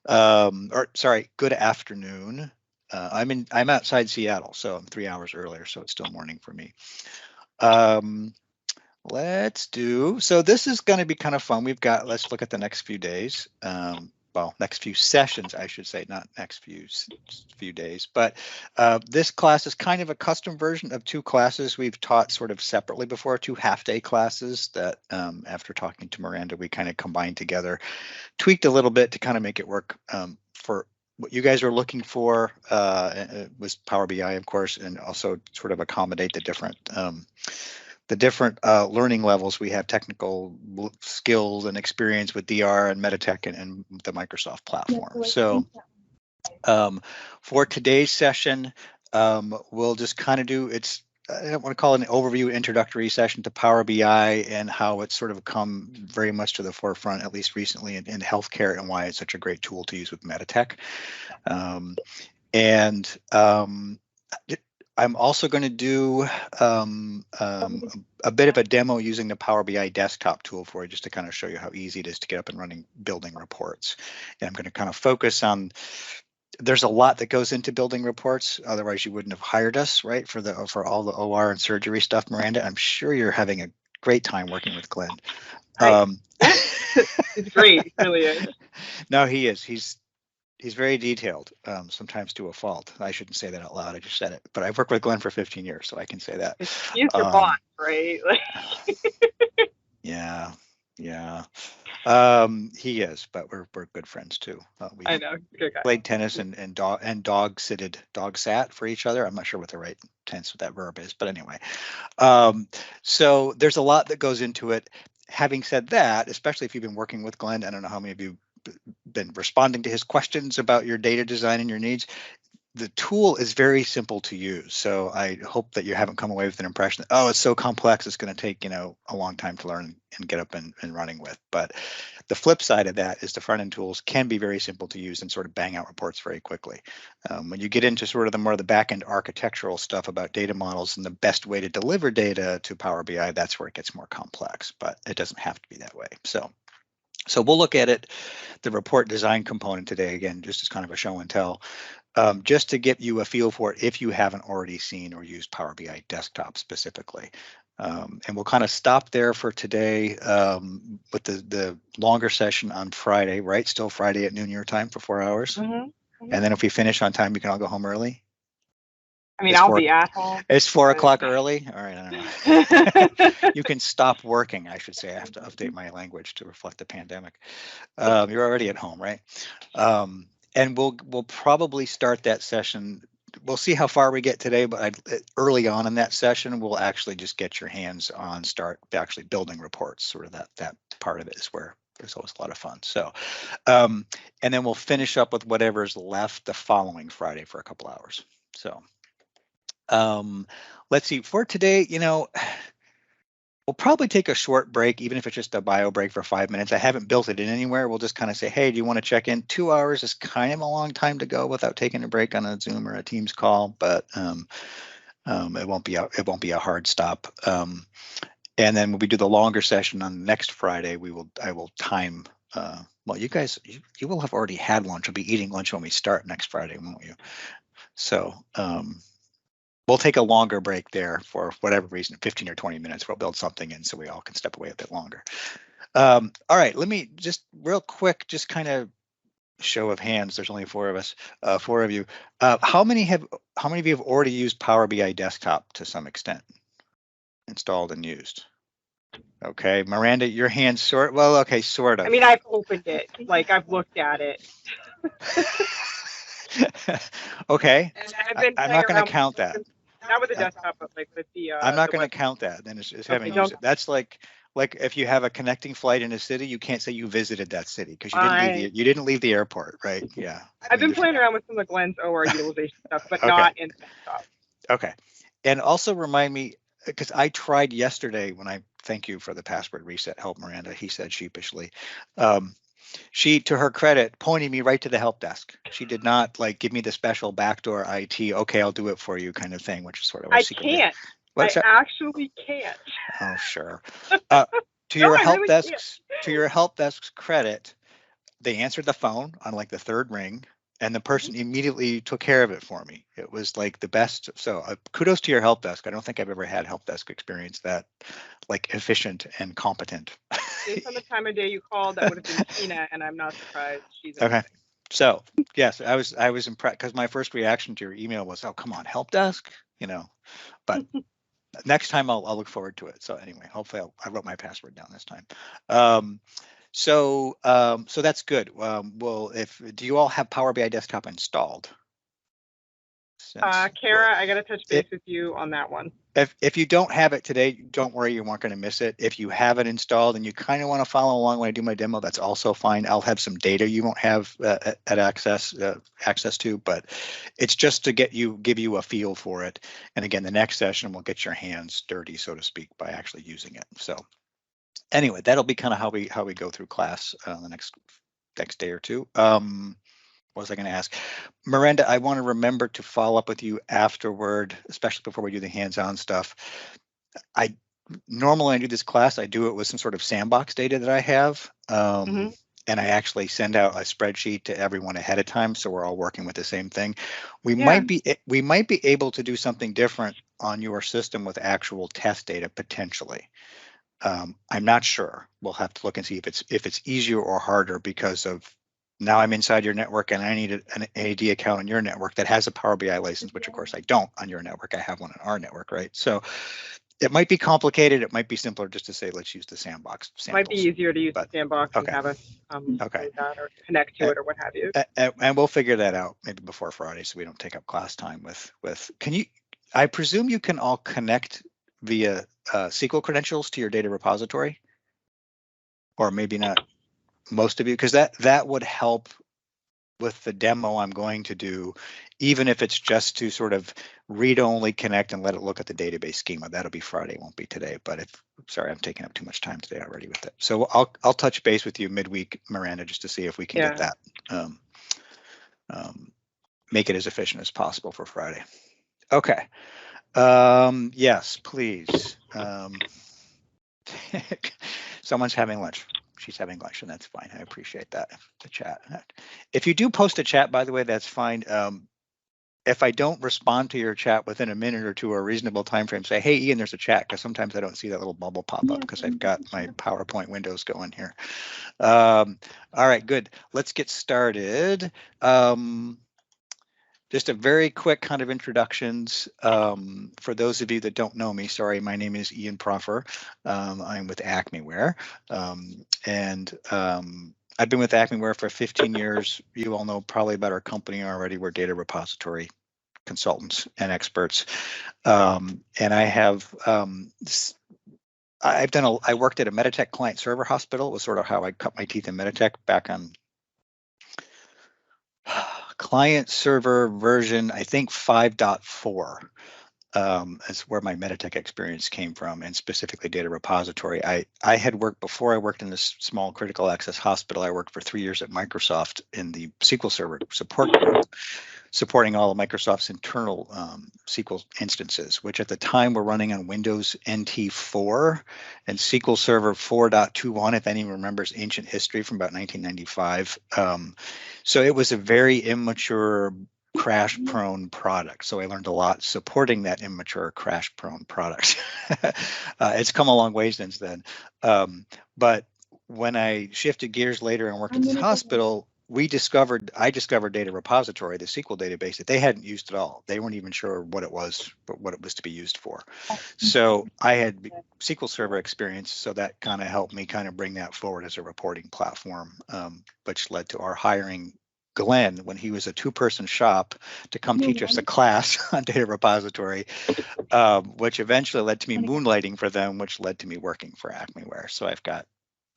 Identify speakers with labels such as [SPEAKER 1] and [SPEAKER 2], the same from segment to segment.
[SPEAKER 1] Or sorry, good afternoon. I'm outside Seattle, so I'm 3 hours earlier, so it's still morning for me. So this is going to be kind of fun. Let's look at the next few days. Well, next few sessions, I should say, not next few days. But this class is kind of a custom version of two classes we've taught sort of separately before, two half-day classes that after talking to Miranda, we kind of combined together, tweaked a little bit to kind of make it work for what you guys are looking for. Was Power BI, of course, and also sort of accommodate the different learning levels we have, technical skills and experience with DR and Metatech and the Microsoft platform. So for today's session, we'll just kind of I don't want to call it an overview introductory session to Power BI and how it's sort of come very much to the forefront, at least recently in healthcare, and why it's such a great tool to use with Metatech. I'm also going to do a bit of a demo using the Power BI desktop tool for you, just to kind of show you how easy it is to get up and running building reports. And I'm going to kind of focus on, there's a lot that goes into building reports. Otherwise, you wouldn't have hired us, right? For all the OR and surgery stuff, Miranda. I'm sure you're having a great time working with Glenn.
[SPEAKER 2] It's great. It really is.
[SPEAKER 1] No, he is. He's very detailed, sometimes to a fault. I shouldn't say that out loud. I just said it. But I've worked with Glenn for 15 years, so I can say that.
[SPEAKER 2] He's your boss, right?
[SPEAKER 1] Yeah. He is, but we're good friends too.
[SPEAKER 2] I know. Good guy.
[SPEAKER 1] Played tennis and dog sat for each other. I'm not sure what the right tense of that verb is, but anyway. So there's a lot that goes into it. Having said that, especially if you've been working with Glenn, I don't know how many of you been responding to his questions about your data design and your needs. The tool is very simple to use. So I hope that you haven't come away with an impression that, oh, it's so complex, it's going to take, a long time to learn and get up and running with. But the flip side of that is the front end tools can be very simple to use and sort of bang out reports very quickly. When you get into sort of the more of the back end architectural stuff about data models and the best way to deliver data to Power BI, that's where it gets more complex, but it doesn't have to be that way. So we'll look at it, the report design component today, again, just as kind of a show and tell, just to get you a feel for it if you haven't already seen or used Power BI desktop specifically. And we'll kind of stop there for today with the longer session on Friday, right? Still Friday at noon your time for 4 hours. And then if we finish on time, you can all go home early.
[SPEAKER 2] I mean, I'll be at home.
[SPEAKER 1] It's 4 o'clock early. All right, I don't know. You can stop working, I should say. I have to update my language to reflect the pandemic. You're already at home, right? And we'll probably start that session. We'll see how far we get today, but early on in that session, we'll actually just get your hands on, start actually building reports. Sort of that part of it is where there's always a lot of fun. So, and then we'll finish up with whatever's left the following Friday for a couple hours. So. Let's see, for today, we'll probably take a short break, even if it's just a bio break for 5 minutes. I haven't built it in anywhere. We'll just kind of say, hey, do you want to check in? 2 hours is kind of a long time to go without taking a break on a Zoom or a Teams call, but it won't be a hard stop. And then when we do the longer session on next Friday, I will time. Well, you guys, you will have already had lunch. We'll be eating lunch when we start next Friday, won't you? So. We'll take a longer break there for whatever reason, 15 or 20 minutes. We'll build something in so we all can step away a bit longer. All right, let me just real quick, just kind of show of hands. There's only 4 of us, 4 of you. How many of you have already used Power BI Desktop to some extent, installed and used? Okay, Miranda, your hand's sort of.
[SPEAKER 2] I mean, I've opened it, like I've looked at it.
[SPEAKER 1] Okay, I'm not going to count that.
[SPEAKER 2] Not with the desktop, but like with the.
[SPEAKER 1] I'm not going to count that. Then it's having used it. That's like if you have a connecting flight in a city, you can't say you visited that city because you didn't leave the airport, right? Yeah.
[SPEAKER 2] I've been playing around with some of Glenn's OR utilization stuff, but not in the desktop.
[SPEAKER 1] Okay, and also remind me, because I tried yesterday when thank you for the password reset help, Miranda. He said sheepishly. She, to her credit, pointed me right to the help desk. She did not give me the special backdoor IT. Okay, I'll do it for you kind of thing, which is sort of.
[SPEAKER 2] I can't. I actually can't.
[SPEAKER 1] Oh, sure. To your help desk's credit, they answered the phone on like the third ring, and the person immediately took care of it for me. It was like the best. So kudos to your help desk. I don't think I've ever had help desk experience that like efficient and competent.
[SPEAKER 2] Based on the time of day you called, that would have been Tina, and I'm not surprised. She's
[SPEAKER 1] Okay.
[SPEAKER 2] amazing.
[SPEAKER 1] So yes, I was impressed because my first reaction to your email was, oh, come on, help desk, you know, but next time I'll look forward to it. So anyway, hopefully I wrote my password down this time. So that's good. Well, do you all have Power BI Desktop installed?
[SPEAKER 2] Kara, I got to touch base with you on that one.
[SPEAKER 1] If you don't have it today, don't worry, you aren't going to miss it. If you have it installed and you kind of want to follow along when I do my demo, that's also fine. I'll have some data you won't have access to, but it's just to give you a feel for it. And again, the next session will get your hands dirty, so to speak, by actually using it. So anyway, that'll be kind of how we go through class the next day or two. What was I going to ask? Miranda, I want to remember to follow up with you afterward, especially before we do the hands-on stuff. Normally when I do this class, I do it with some sort of sandbox data that I have. And I actually send out a spreadsheet to everyone ahead of time, so we're all working with the same thing. We might be able to do something different on your system with actual test data potentially. I'm not sure. We'll have to look and see if it's easier or harder because of now I'm inside your network and I need an AD account on your network that has a Power BI license, which of course I don't on your network. I have one on our network, right? So it might be complicated. It might be simpler just to say, let's use the sandbox samples.
[SPEAKER 2] Might be easier to use the sandbox and have us that or connect to it or what have you.
[SPEAKER 1] And we'll figure that out maybe before Friday so we don't take up class time with can you, I presume you can all connect via SQL credentials to your data repository, or maybe not most of you, because that would help with the demo I'm going to do, even if it's just to sort of read-only connect and let it look at the database schema. That'll be Friday, won't be today. But sorry, I'm taking up too much time today already with it. So I'll touch base with you midweek, Miranda, just to see if we can get that, make it as efficient as possible for Friday. Okay. Yes, please. Someone's having lunch. She's having lunch, and that's fine. I appreciate that. The chat. If you do post a chat, by the way, that's fine. If I don't respond to your chat within a minute or two or a reasonable time frame, say, hey, Ian, there's a chat, because sometimes I don't see that little bubble pop up because I've got my PowerPoint windows going here. All right, good. Let's get started. Just a very quick kind of introductions. For those of you that don't know me, sorry, my name is Ian Proffer. I'm with Acmeware. I've been with Acmeware for 15 years. You all know probably about our company already. We're data repository consultants and experts. And I have, I worked at a Meditech client server hospital. It was sort of how I cut my teeth in Meditech back on client server version, I think 5.4 is where my Meditech experience came from, and specifically data repository. I had worked before I worked in this small critical access hospital. I worked for 3 years at Microsoft in the SQL Server support group, supporting all of Microsoft's internal SQL instances, which at the time were running on Windows NT 4 and SQL Server 4.21, if anyone remembers ancient history from about 1995. So it was a very immature, crash-prone product. So I learned a lot supporting that immature, crash-prone product. It's come a long way since then. But when I shifted gears later and worked at this hospital, I discovered data repository, the SQL database that they hadn't used at all. They weren't even sure what it was, but what it was to be used for. So I had SQL Server experience, so that kind of helped me kind of bring that forward as a reporting platform, which led to our hiring Glenn when he was a 2-person shop to come teach us a class on data repository, which eventually led to me moonlighting for them, which led to me working for Acmeware. So I've got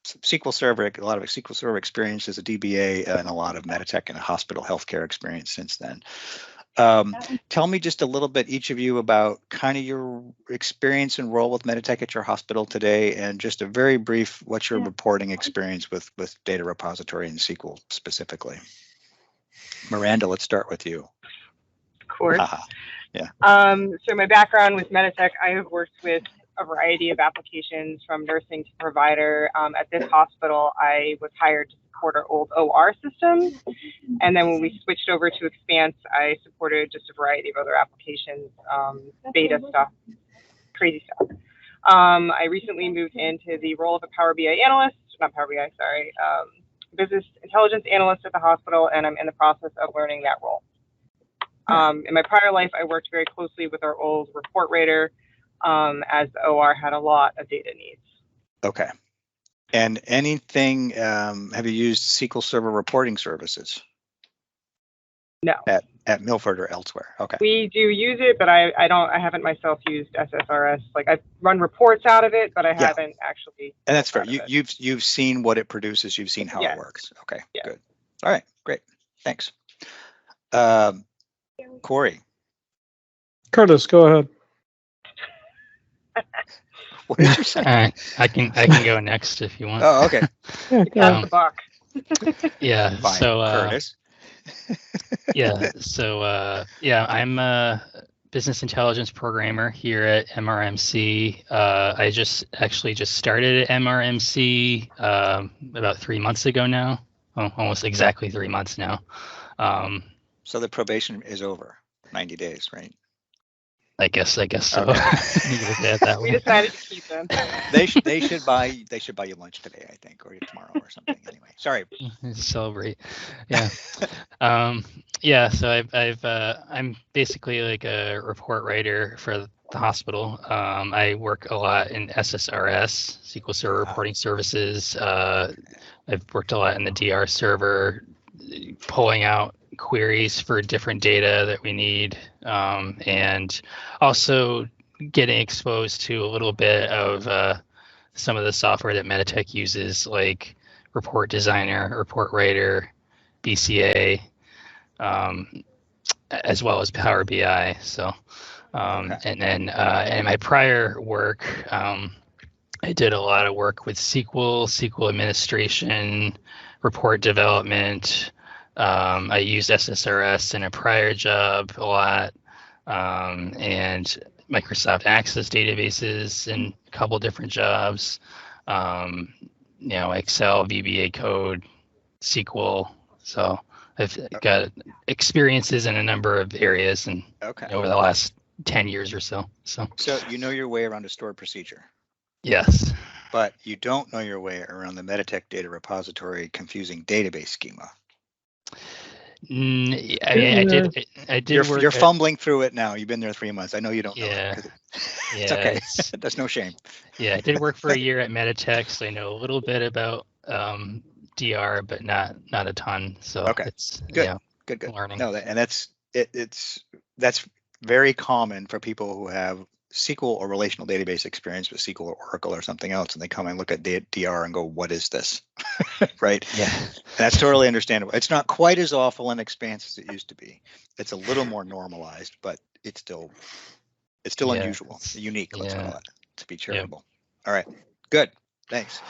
[SPEAKER 1] SQL Server, a lot of SQL Server experience as a DBA, and a lot of Meditech and hospital healthcare experience since then. Tell me just a little bit, each of you, about kind of your experience and role with Meditech at your hospital today, and just a very brief, what's your reporting experience with data repository and SQL specifically. Miranda, let's start with you.
[SPEAKER 2] Of course.
[SPEAKER 1] Yeah.
[SPEAKER 2] So my background with Meditech, I have worked with a variety of applications from nursing to provider. At this hospital, I was hired to support our old OR system. And then when we switched over to Expanse, I supported just a variety of other applications, beta stuff, crazy stuff. I recently moved into the role of a Power BI analyst, not Power BI, sorry, business intelligence analyst at the hospital, and I'm in the process of learning that role. In my prior life, I worked very closely with our old report writer, as the OR had a lot of data needs.
[SPEAKER 1] Okay. And anything, have you used SQL Server reporting services?
[SPEAKER 2] No.
[SPEAKER 1] At Milford or elsewhere? Okay.
[SPEAKER 2] We do use it, but I haven't myself used SSRS. Like, I've run reports out of it, but I haven't actually.
[SPEAKER 1] And that's fair. You've seen what it produces. You've seen how it works. Okay, good. All right, great. Thanks. Corey.
[SPEAKER 3] Curtis, go ahead.
[SPEAKER 1] What did you say?
[SPEAKER 4] I can go next if you want.
[SPEAKER 1] Oh, okay.
[SPEAKER 2] The buck.
[SPEAKER 4] Yeah.
[SPEAKER 1] Fine.
[SPEAKER 4] So
[SPEAKER 1] Curtis.
[SPEAKER 4] I'm a business intelligence programmer here at MRMC. I just started at MRMC about 3 months ago now. Oh, almost exactly 3 months now.
[SPEAKER 1] So the probation is over, 90 days, right?
[SPEAKER 4] I guess so.
[SPEAKER 1] Okay.
[SPEAKER 2] We decided to keep them.
[SPEAKER 1] They should buy you lunch today, I think, or tomorrow or something. Anyway, sorry.
[SPEAKER 4] Celebrate. Yeah. So I'm basically like a report writer for the hospital. I work a lot in SSRS, SQL Server Reporting Services. I've worked a lot in the DR server, pulling out queries for different data that we need, and also getting exposed to a little bit of some of the software that Meditech uses, like Report Designer, Report Writer, BCA, as well as Power BI. So, and then in my prior work, I did a lot of work with SQL administration, report development. I used SSRS in a prior job a lot, and Microsoft Access databases in a couple different jobs. Excel, VBA code, SQL. So I've got experiences in a number of areas, and over the last 10 years or so. So
[SPEAKER 1] you know your way around a stored procedure.
[SPEAKER 4] Yes.
[SPEAKER 1] But you don't know your way around the Meditech data repository confusing database schema.
[SPEAKER 4] I did.
[SPEAKER 1] You're fumbling through it now. You've been there 3 months. I know you don't know it. It's okay. There's no shame.
[SPEAKER 4] Yeah, I did work for a year at Meditech, so I know a little bit about DR, but not a ton. So it's
[SPEAKER 1] good. Good.
[SPEAKER 4] Learning.
[SPEAKER 1] No, and that's very common for people who have SQL or relational database experience with SQL or Oracle or something else, and they come and look at DR and go, "What is this?" Right?
[SPEAKER 4] Yeah,
[SPEAKER 1] that's totally understandable. It's not quite as awful in Expanse as it used to be. It's a little more normalized, but it's still unusual, unique. Let's call it, to be charitable. All right, good. Thanks.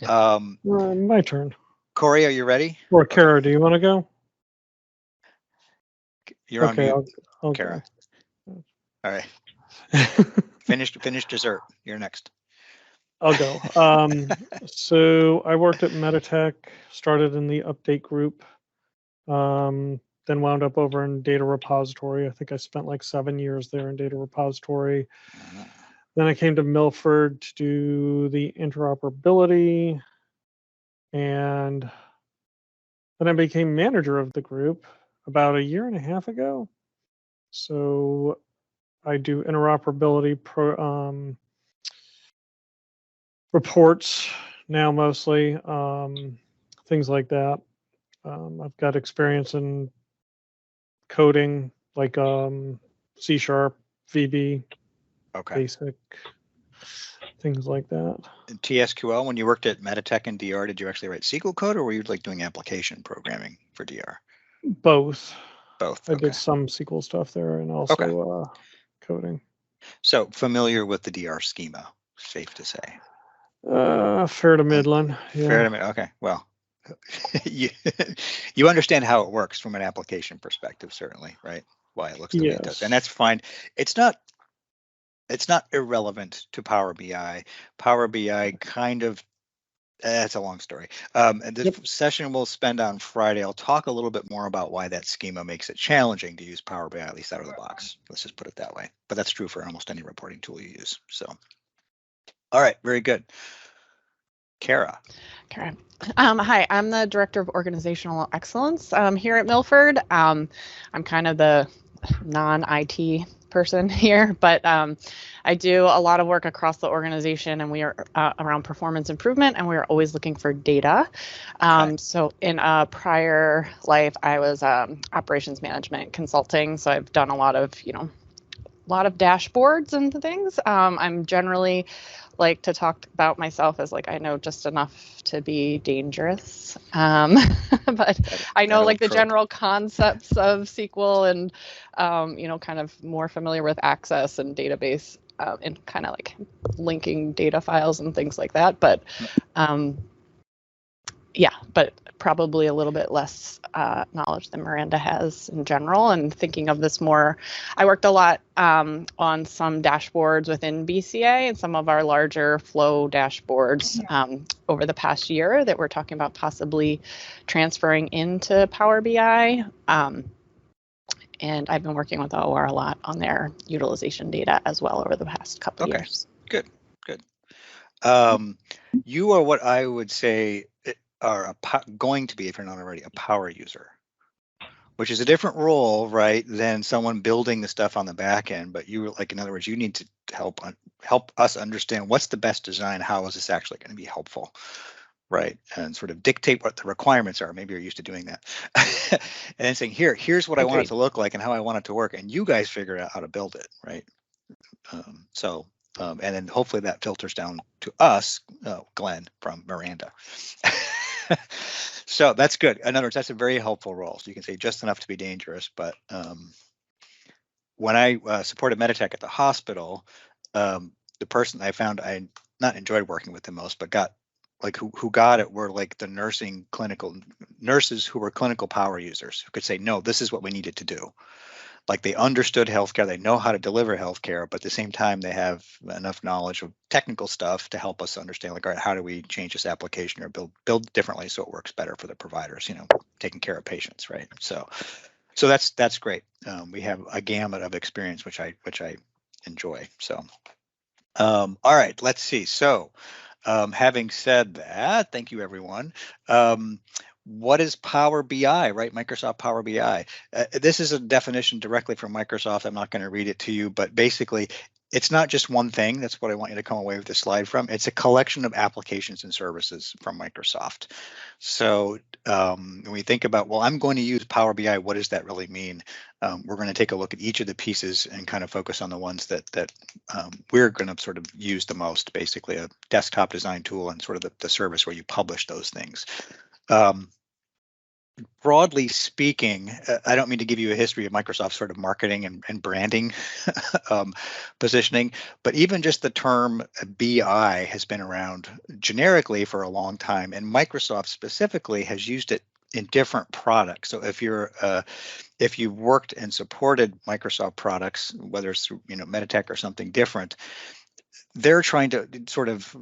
[SPEAKER 3] My turn.
[SPEAKER 1] Corey, are you ready?
[SPEAKER 3] Or Kara, do you want to go?
[SPEAKER 1] You're on mute,
[SPEAKER 3] I'll
[SPEAKER 1] Kara.
[SPEAKER 3] Go.
[SPEAKER 1] All right. Finish dessert. You're next.
[SPEAKER 3] I'll go. So I worked at Meditech, started in the update group, then wound up over in data repository. I think I spent like 7 years there in data repository. Then I came to Milford to do the interoperability, and then I became manager of the group about 1.5 years ago. So I do interoperability reports now, mostly, things like that. I've got experience in coding, like C#, VB, basic, things like that.
[SPEAKER 1] In TSQL, when you worked at Meditech and DR, did you actually write SQL code, or were you like doing application programming for DR?
[SPEAKER 3] Both.
[SPEAKER 1] Both.
[SPEAKER 3] I did some SQL stuff there and also coding.
[SPEAKER 1] So familiar with the DR schema, safe to say.
[SPEAKER 3] Fair to Midland. Yeah.
[SPEAKER 1] Fair to Midland. Okay. Well, you understand how it works from an application perspective, certainly, right? Why it looks the way it does, and that's fine. It's not it's not irrelevant to Power BI. Power BI kind of, that's a long story. And this session we'll spend on Friday, I'll talk a little bit more about why that schema makes it challenging to use Power BI, at least out of the box. Let's just put it that way. But that's true for almost any reporting tool you use. So, all right, very good. Kara.
[SPEAKER 5] Kara. Hi, I'm the Director of Organizational Excellence here at Milford. I'm kind of the non-IT person here, but I do a lot of work across the organization, and we are around performance improvement, and we are always looking for data. So in a prior life, I was operations management consulting, so I've done a lot of, dashboards and things. I'm generally like to talk about myself as like I know just enough to be dangerous, but I know like the general concepts of SQL and kind of more familiar with Access and database and kind of like linking data files and things like that. But but probably a little bit less knowledge than Miranda has in general. And thinking of this more, I worked a lot on some dashboards within BCA and some of our larger flow dashboards over the past year that we're talking about possibly transferring into Power BI. And I've been working with OR a lot on their utilization data as well over the past couple of years.
[SPEAKER 1] Good. You are what I would say are going to be, if you're not already, a power user, which is a different role, right, than someone building the stuff on the back end. But you, like, in other words, you need to help us understand what's the best design. How is this actually going to be helpful, right? And sort of dictate what the requirements are. Maybe you're used to doing that, and then saying, here's what I want it to look like and how I want it to work, and you guys figure out how to build it, right? And then hopefully that filters down to us, Glenn from Miranda. So that's good. In other words, that's a very helpful role. So you can say just enough to be dangerous. But when I supported Meditech at the hospital, the person I found I not enjoyed working with the most, but got like who got it were like the clinical nurses who were clinical power users who could say, no, this is what we needed to do. Like they understood healthcare, they know how to deliver healthcare, but at the same time, they have enough knowledge of technical stuff to help us understand, like, all right, how do we change this application or build differently so it works better for the providers, taking care of patients, right? So that's great. We have a gamut of experience, which I enjoy. So, all right, let's see. So, having said that, thank you, everyone. What is Power BI, right? Microsoft Power BI. This is a definition directly from Microsoft. I'm not going to read it to you, but basically, it's not just one thing. That's what I want you to come away with this slide from. It's a collection of applications and services from Microsoft. So when we think about, well, I'm going to use Power BI, what does that really mean? We're going to take a look at each of the pieces and kind of focus on the ones that we're going to sort of use the most, basically a desktop design tool and sort of the service where you publish those things. Broadly speaking, I don't mean to give you a history of Microsoft sort of marketing and branding positioning, but even just the term BI has been around generically for a long time, and Microsoft specifically has used it in different products. So if you've worked and supported Microsoft products, whether it's through Meditech or something different, they're trying to sort of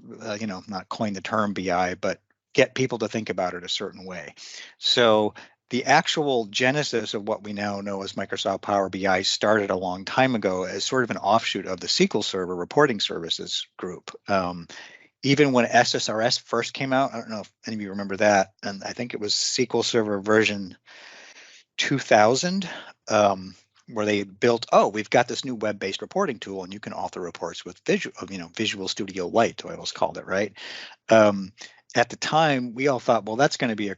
[SPEAKER 1] not coin the term BI, but get people to think about it a certain way. So the actual genesis of what we now know as Microsoft Power BI started a long time ago as sort of an offshoot of the SQL Server reporting services group. Even when SSRS first came out, I don't know if any of you remember that, and I think it was SQL Server version 2000, where they built, we've got this new web-based reporting tool, and you can author reports with Visual Studio Lite, I always called it, right? At the time, we all thought, well, that's going to be you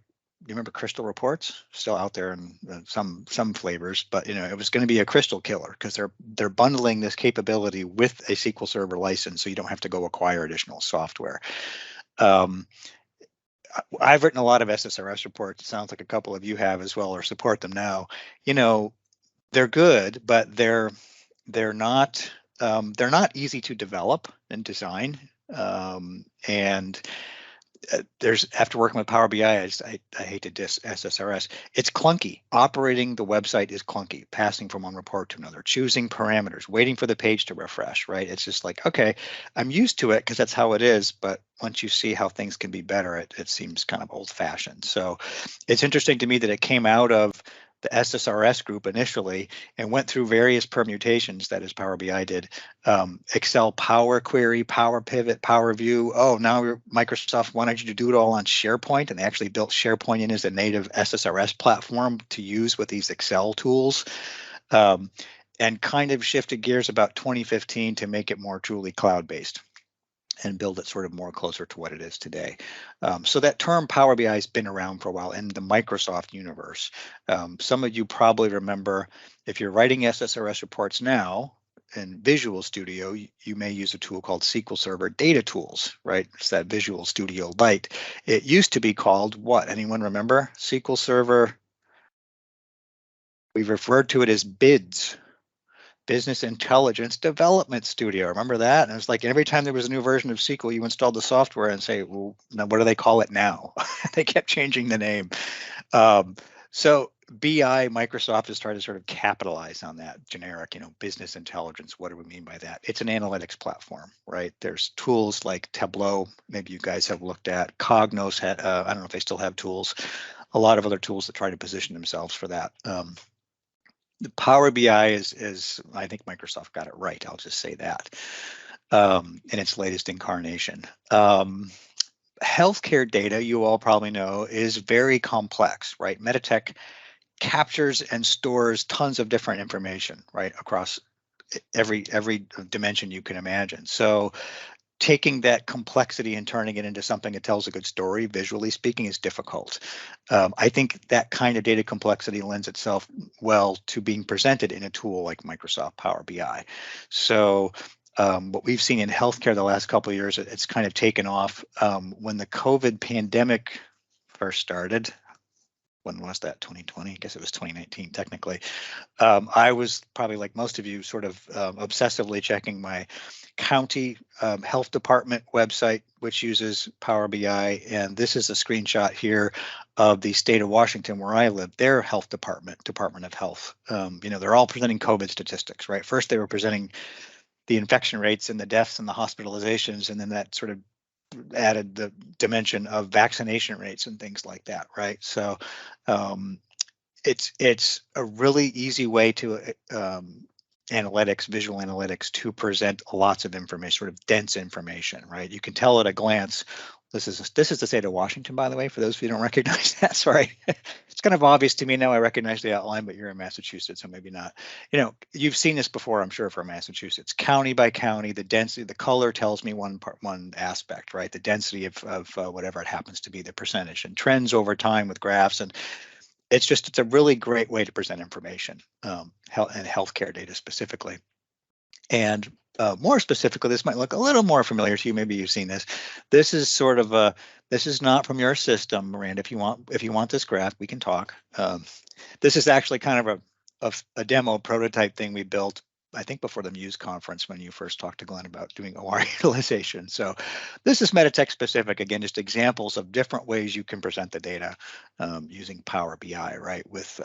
[SPEAKER 1] remember Crystal Reports? Still out there in some flavors, but it was going to be a Crystal killer because they're bundling this capability with a SQL Server license, so you don't have to go acquire additional software. I've written a lot of SSRS reports. It sounds like a couple of you have as well, or support them now. They're good, but they're not easy to develop and design, and there's after working with Power BI, I hate to diss SSRS. It's clunky. Operating the website is clunky. Passing from one report to another, choosing parameters, waiting for the page to refresh. Right? It's just like, okay, I'm used to it because that's how it is. But once you see how things can be better, it seems kind of old-fashioned. So it's interesting to me that it came out of the SSRS group initially and went through various permutations, that is Power BI did. Excel Power Query, Power Pivot, Power View. Oh, now Microsoft wanted you to do it all on SharePoint, and they actually built SharePoint in as a native SSRS platform to use with these Excel tools, and kind of shifted gears about 2015 to make it more truly cloud-based and build it sort of more closer to what it is today. So that term Power BI has been around for a while in the Microsoft universe. Some of you probably remember, if you're writing SSRS reports now in Visual Studio, you may use a tool called SQL Server Data Tools, right? It's that Visual Studio Lite. It used to be called what? Anyone remember? SQL Server. We've referred to it as BIDS. Business Intelligence Development Studio. Remember that? And it was like every time there was a new version of SQL, you installed the software and say, well, now what do they call it now? They kept changing the name. So BI, Microsoft has tried to sort of capitalize on that generic, business intelligence. What do we mean by that? It's an analytics platform, right? There's tools like Tableau, maybe you guys have looked at. Cognos, I don't know if they still have tools. A lot of other tools that try to position themselves for that. The Power BI is, I think Microsoft got it right. I'll just say that in its latest incarnation. Healthcare data, you all probably know, is very complex, right? Meditech captures and stores tons of different information, right, across every dimension you can imagine. So taking that complexity and turning it into something that tells a good story, visually speaking, is difficult. I think that kind of data complexity lends itself well to being presented in a tool like Microsoft Power BI. So what we've seen in healthcare the last couple of years, it's kind of taken off. When the COVID pandemic first started, when was that, 2020? I guess it was 2019 technically. I was probably, like most of you, sort of obsessively checking my county health department website, which uses Power BI. And this is a screenshot here of the state of Washington where I live, their health department of health. They're all presenting COVID statistics, right? First, they were presenting the infection rates and the deaths and the hospitalizations, and then that sort of added the dimension of vaccination rates and things like that, right? So it's a really easy way to analytics, visual analytics, to present lots of information, sort of dense information, right? You can tell at a glance. This is the state of Washington, by the way, for those of you who don't recognize that. Sorry, it's kind of obvious to me now. I recognize the outline, but you're in Massachusetts, so maybe not. You've seen this before, I'm sure, for Massachusetts. County by county, the density, the color tells me one aspect, right? The density of whatever it happens to be, the percentage, and trends over time with graphs. And it's a really great way to present information, health and healthcare data specifically. And more specifically, this might look a little more familiar to you. Maybe you've seen this. This is sort of this is not from your system, Miranda. If you want this graph, we can talk. This is actually kind of a demo prototype thing we built, I think, before the Muse conference when you first talked to Glenn about doing OR utilization. So this is Meditech specific. Again, just examples of different ways you can present the data using Power BI, right? With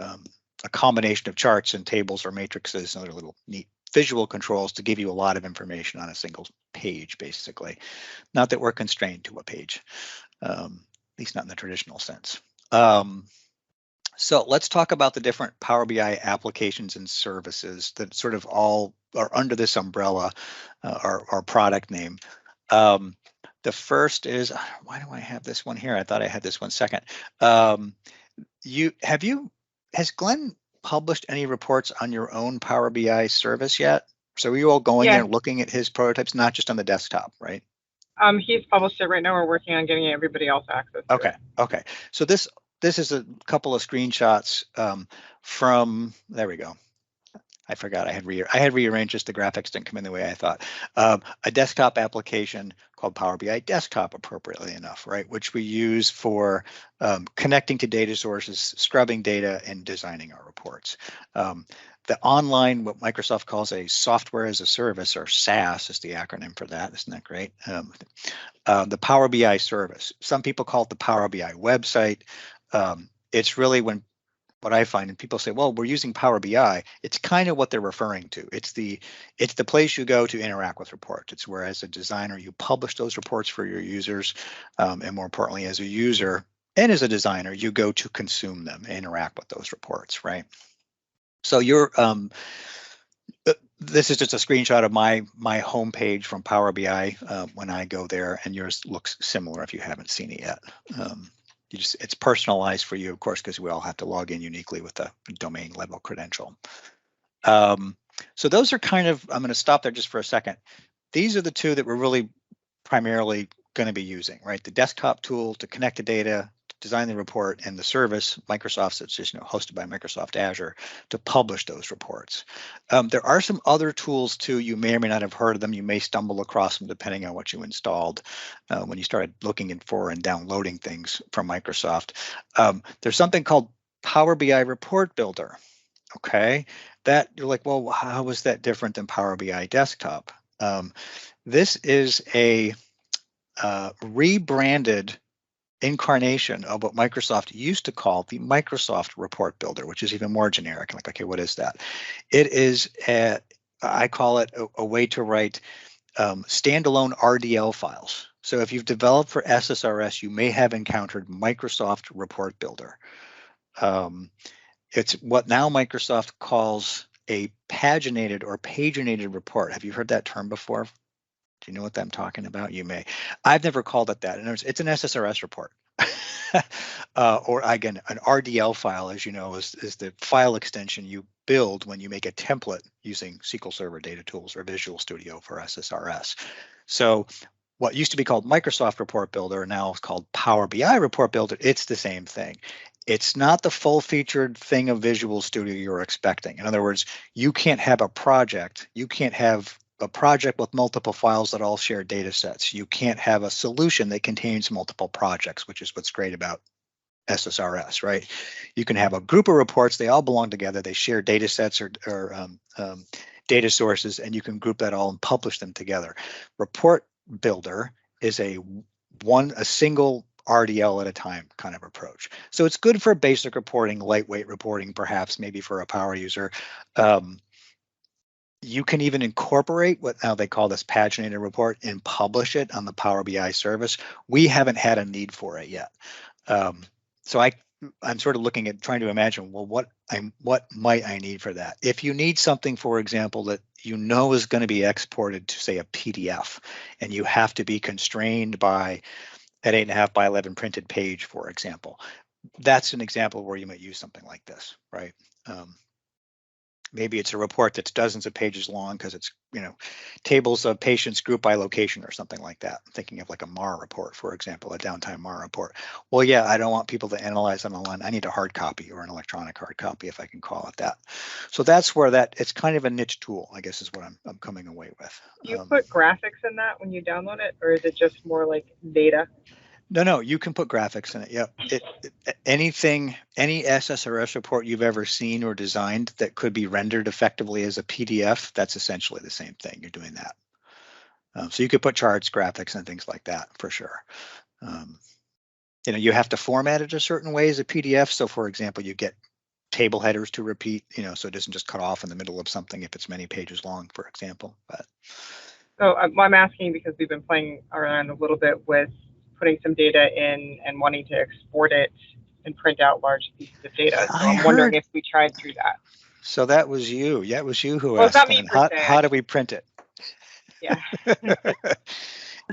[SPEAKER 1] a combination of charts and tables or matrices and other little neat visual controls to give you a lot of information on a single page, basically. Not that we're constrained to a page, at least not in the traditional sense. So let's talk about the different Power BI applications and services that sort of all are under this umbrella, our product name. The first is, why do I have this one here? I thought I had this one second. Has Glenn published any reports on your own Power BI service yet? So are you all going there looking at his prototypes, not just on the desktop, right?
[SPEAKER 2] He's published it right now. We're working on getting everybody else access to it.
[SPEAKER 1] Okay. So this is a couple of screenshots from, there we go. I forgot I had rearranged just the graphics didn't come in the way I thought. A desktop application called Power BI Desktop, appropriately enough, right? Which we use for connecting to data sources, scrubbing data, and designing our reports. The online, what Microsoft calls a software as a service, or SaaS is the acronym for that. Isn't that great? The Power BI service. Some people call it the Power BI website. It's really what I find, and people say, well, we're using Power BI. It's kind of what they're referring to. It's the place you go to interact with reports. It's where, as a designer, you publish those reports for your users, and more importantly, as a user and as a designer, you go to consume them, interact with those reports, right? So this is just a screenshot of my homepage from Power BI when I go there, and yours looks similar if you haven't seen it yet. It's personalized for you, of course, because we all have to log in uniquely with a domain level credential. So those are kind of, I'm going to stop there just for a second. These are the two that we're really primarily going to be using, right? The desktop tool to connect the data, to design the report, and the service, Microsoft's, it's just hosted by Microsoft Azure, to publish those reports. There are some other tools too. You may or may not have heard of them. You may stumble across them depending on what you installed when you started looking for and downloading things from Microsoft. There's something called Power BI Report Builder. Okay, that you're like, well, how is that different than Power BI Desktop? This is a rebranded incarnation of what Microsoft used to call the Microsoft Report Builder, which is even more generic. Like, okay, what is that? It is I call it a way to write standalone RDL files. So if you've developed for SSRS, you may have encountered Microsoft Report Builder. It's what now Microsoft calls a paginated or paginated report. Have you heard that term before? Do you know what I'm talking about? You may. I've never called it that. And it's an SSRS report. Or again, an RDL file, as you know, is the file extension you build when you make a template using SQL Server Data Tools or Visual Studio for SSRS. So what used to be called Microsoft Report Builder now is called Power BI Report Builder. It's the same thing. It's not the full-featured thing of Visual Studio you're expecting. In other words, you can't have a project. You can't have a project with multiple files that all share data sets. You can't have a solution that contains multiple projects, which is what's great about SSRS, right? You can have a group of reports, they all belong together, they share data sets or data sources, and you can group that all and publish them together. Report Builder is a single RDL at a time kind of approach. So it's good for basic reporting, lightweight reporting, perhaps maybe for a power user. You can even incorporate what now they call this paginated report and publish it on the Power BI service. We haven't had a need for it yet. So I'm sort of looking at trying to imagine, well, what might I need for that? If you need something, for example, that you know is going to be exported to, say, a PDF, and you have to be constrained by an 8.5 by 11 printed page, for example, that's an example where you might use something like this, right? Maybe it's a report that's dozens of pages long because it's, tables of patients grouped by location or something like that. I'm thinking of like a MAR report, for example, a downtime MAR report. Well, yeah, I don't want people to analyze on the line. I need a hard copy or an electronic hard copy, if I can call it that. So that's where it's kind of a niche tool, I guess, is what I'm coming away with.
[SPEAKER 2] Do you put graphics in that when you download it, or is it just more like data?
[SPEAKER 1] No, you can put graphics in it. Yep. Any SSRS report you've ever seen or designed that could be rendered effectively as a PDF, that's essentially the same thing. You're doing that. So you could put charts, graphics, and things like that for sure. You have to format it a certain way as a PDF. So for example, you get table headers to repeat, so it doesn't just cut off in the middle of something if it's many pages long, for example. But
[SPEAKER 2] so I'm asking because we've been playing around a little bit with putting some data in and wanting to export it and print out large pieces of data. So I'm wondering if we tried through that.
[SPEAKER 1] So that was you. Yeah, it was you who
[SPEAKER 2] asked.
[SPEAKER 1] Well, it's not me how do we print it?
[SPEAKER 2] Yeah.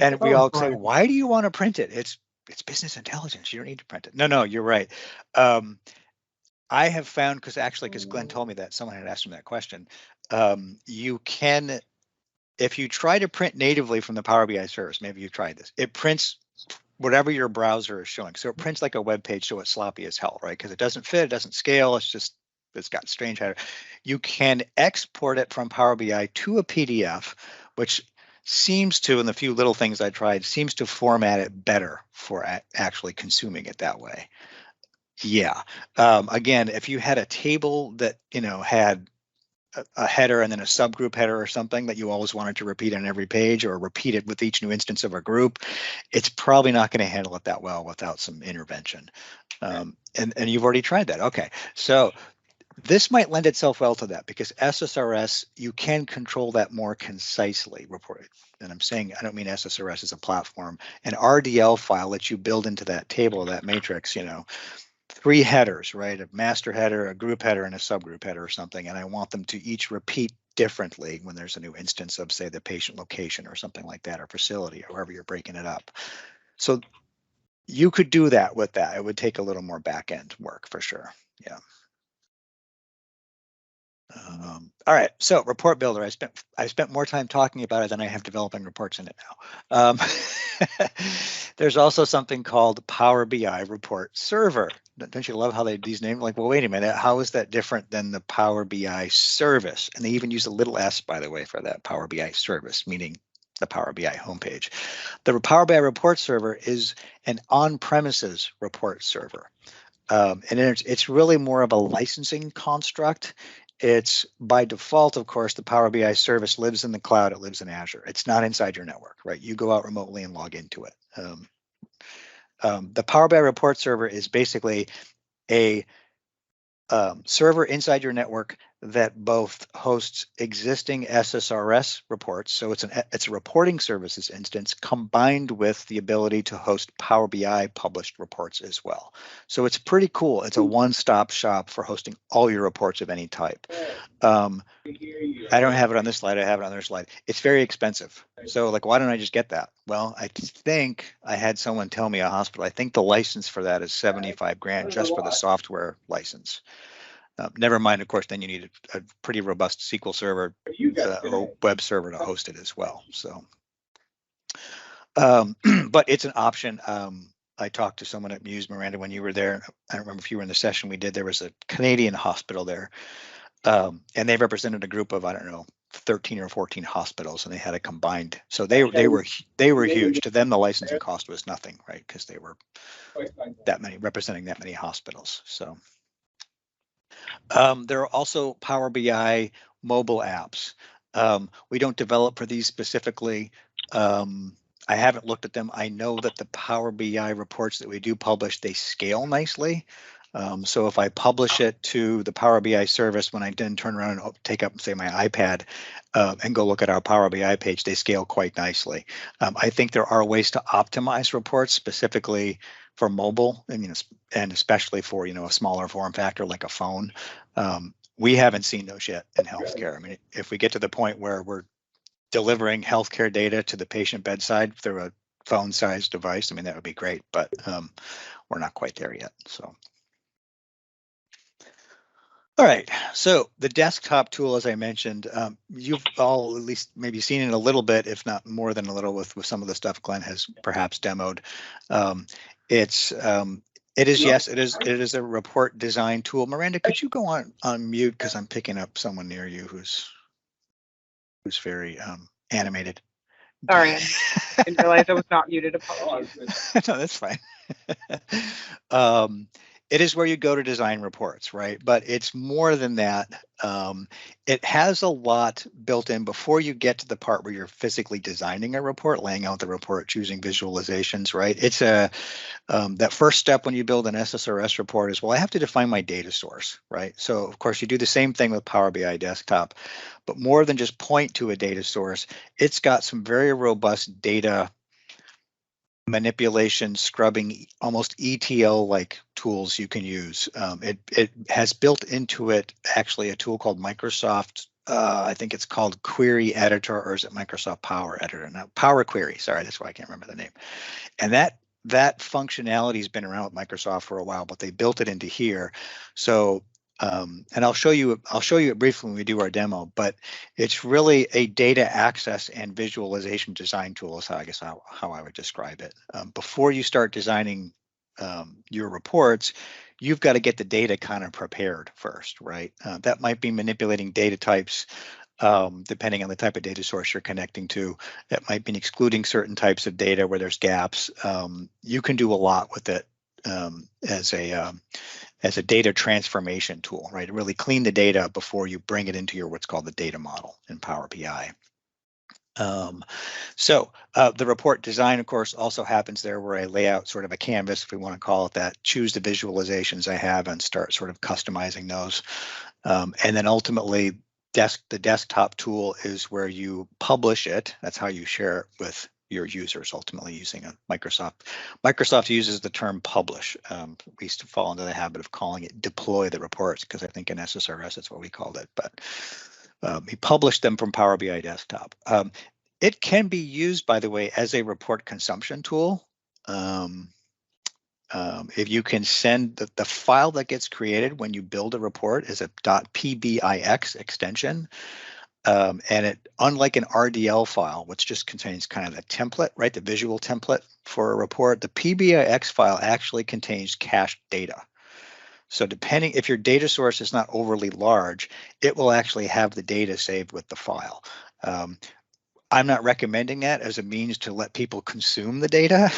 [SPEAKER 1] And we all say, why do you want to print it? It's business intelligence. You don't need to print it. No, you're right. I have found, because Glenn told me that someone had asked him that question, you can, if you try to print natively from the Power BI service, maybe you've tried this, it prints whatever your browser is showing. So it prints like a web page, so it's sloppy as hell, right? Because it doesn't fit, it doesn't scale, it's just it's got strange header. You can export it from Power BI to a PDF, which seems to, in the few little things I tried, seems to format it better for actually consuming it that way. Yeah. Again, if you had a table that, had a header and then a subgroup header or something that you always wanted to repeat on every page or repeat it with each new instance of a group, it's probably not going to handle it that well without some intervention. And you've already tried that. Okay. So this might lend itself well to that because SSRS, you can control that more concisely. And I'm saying, I don't mean SSRS as a platform. An RDL file lets you build into that table, that matrix, 3 headers, right? A master header, a group header, and a subgroup header or something. And I want them to each repeat differently when there's a new instance of, say, the patient location or something like that, or facility, or wherever you're breaking it up. So you could do that with that. It would take a little more back end work for sure. Yeah. All right, so report builder. I spent more time talking about it than I have developing reports in it now. There's also something called Power BI Report Server. Don't you love how these names? Like, well, wait a minute, how is that different than the Power BI service? And they even use a little s, by the way, for that Power BI service, meaning the Power BI homepage. The Power BI Report Server is an on-premises report server. And it's really more of a licensing construct. It's by default, of course, the Power BI service lives in the cloud. It lives in Azure. It's not inside your network, right? You go out remotely and log into it. The Power BI report server is basically a server inside your network that both hosts existing SSRS reports. So it's a reporting services instance combined with the ability to host Power BI published reports as well. So it's pretty cool. It's a one-stop shop for hosting all your reports of any type. I don't have it on this slide. I have it on their slide. It's very expensive. So like, why don't I just get that? Well, I think I had someone tell me, a hospital, I think the license for that is 75 grand just for the software license. Never mind, of course, then you need a pretty robust SQL server or web server to host it as well. So, but it's an option. I talked to someone at Muse, Miranda, when you were there. I don't remember if you were in the session we did. There was a Canadian hospital there, and they represented a group of, I don't know, 13 or 14 hospitals, and they had a combined. So they were huge. To them, the licensing cost was nothing, right? Because they were representing that many hospitals. So. There are also Power BI mobile apps. We don't develop for these specifically. I haven't looked at them. I know that the Power BI reports that we do publish, they scale nicely. So if I publish it to the Power BI service, when I then turn around and take up, say, my iPad and go look at our Power BI page, they scale quite nicely. I think there are ways to optimize reports specifically for mobile, and especially for a smaller form factor like a phone. We haven't seen those yet in healthcare. I mean, if we get to the point where we're delivering healthcare data to the patient bedside through a phone-sized device, I mean, that would be great, but we're not quite there yet. So. All right, so the desktop tool, as I mentioned, you've all at least maybe seen it a little bit, if not more than a little, with some of the stuff Glenn has perhaps demoed. It is a report design tool. Miranda, could you go on mute, because I'm picking up someone near you who's very animated.
[SPEAKER 2] Sorry, I didn't realize I was not muted. Apologies.
[SPEAKER 1] No, that's fine. It is where you go to design reports, right? But it's more than that. It has a lot built in before you get to the part where you're physically designing a report, laying out the report, choosing visualizations, right? It's that first step when you build an SSRS report is, well, I have to define my data source, right? So of course you do the same thing with Power BI Desktop, but more than just point to a data source, it's got some very robust data manipulation, scrubbing, almost ETL-like tools you can use. It has built into it actually a tool called Microsoft, I think it's called Query Editor, or is it Microsoft Power Editor? No, Power Query, sorry, that's why I can't remember the name. And that functionality has been around with Microsoft for a while, but they built it into here. So and I'll show you it briefly when we do our demo, but it's really a data access and visualization design tool is how I would describe it. Before you start designing your reports, you've got to get the data kind of prepared first, right? That might be manipulating data types, depending on the type of data source you're connecting to. It might be excluding certain types of data where there's gaps. You can do a lot with it as a data transformation tool, right? Really clean the data before you bring it into your what's called the data model in Power BI. So the report design, of course, also happens there where I lay out sort of a canvas, if we want to call it that, choose the visualizations I have and start sort of customizing those. And then ultimately, the desktop tool is where you publish it. That's how you share it with your users, ultimately using a Microsoft. Microsoft uses the term publish. We used to fall into the habit of calling it deploy the reports, because I think in SSRS that's what we called it. But we published them from Power BI Desktop. It can be used, by the way, as a report consumption tool. If you can send the file that gets created when you build a report is a .pbix extension. And it, unlike an RDL file, which just contains kind of the template, right, the visual template for a report, the PBIX file actually contains cached data. So depending if your data source is not overly large, it will actually have the data saved with the file. I'm not recommending that as a means to let people consume the data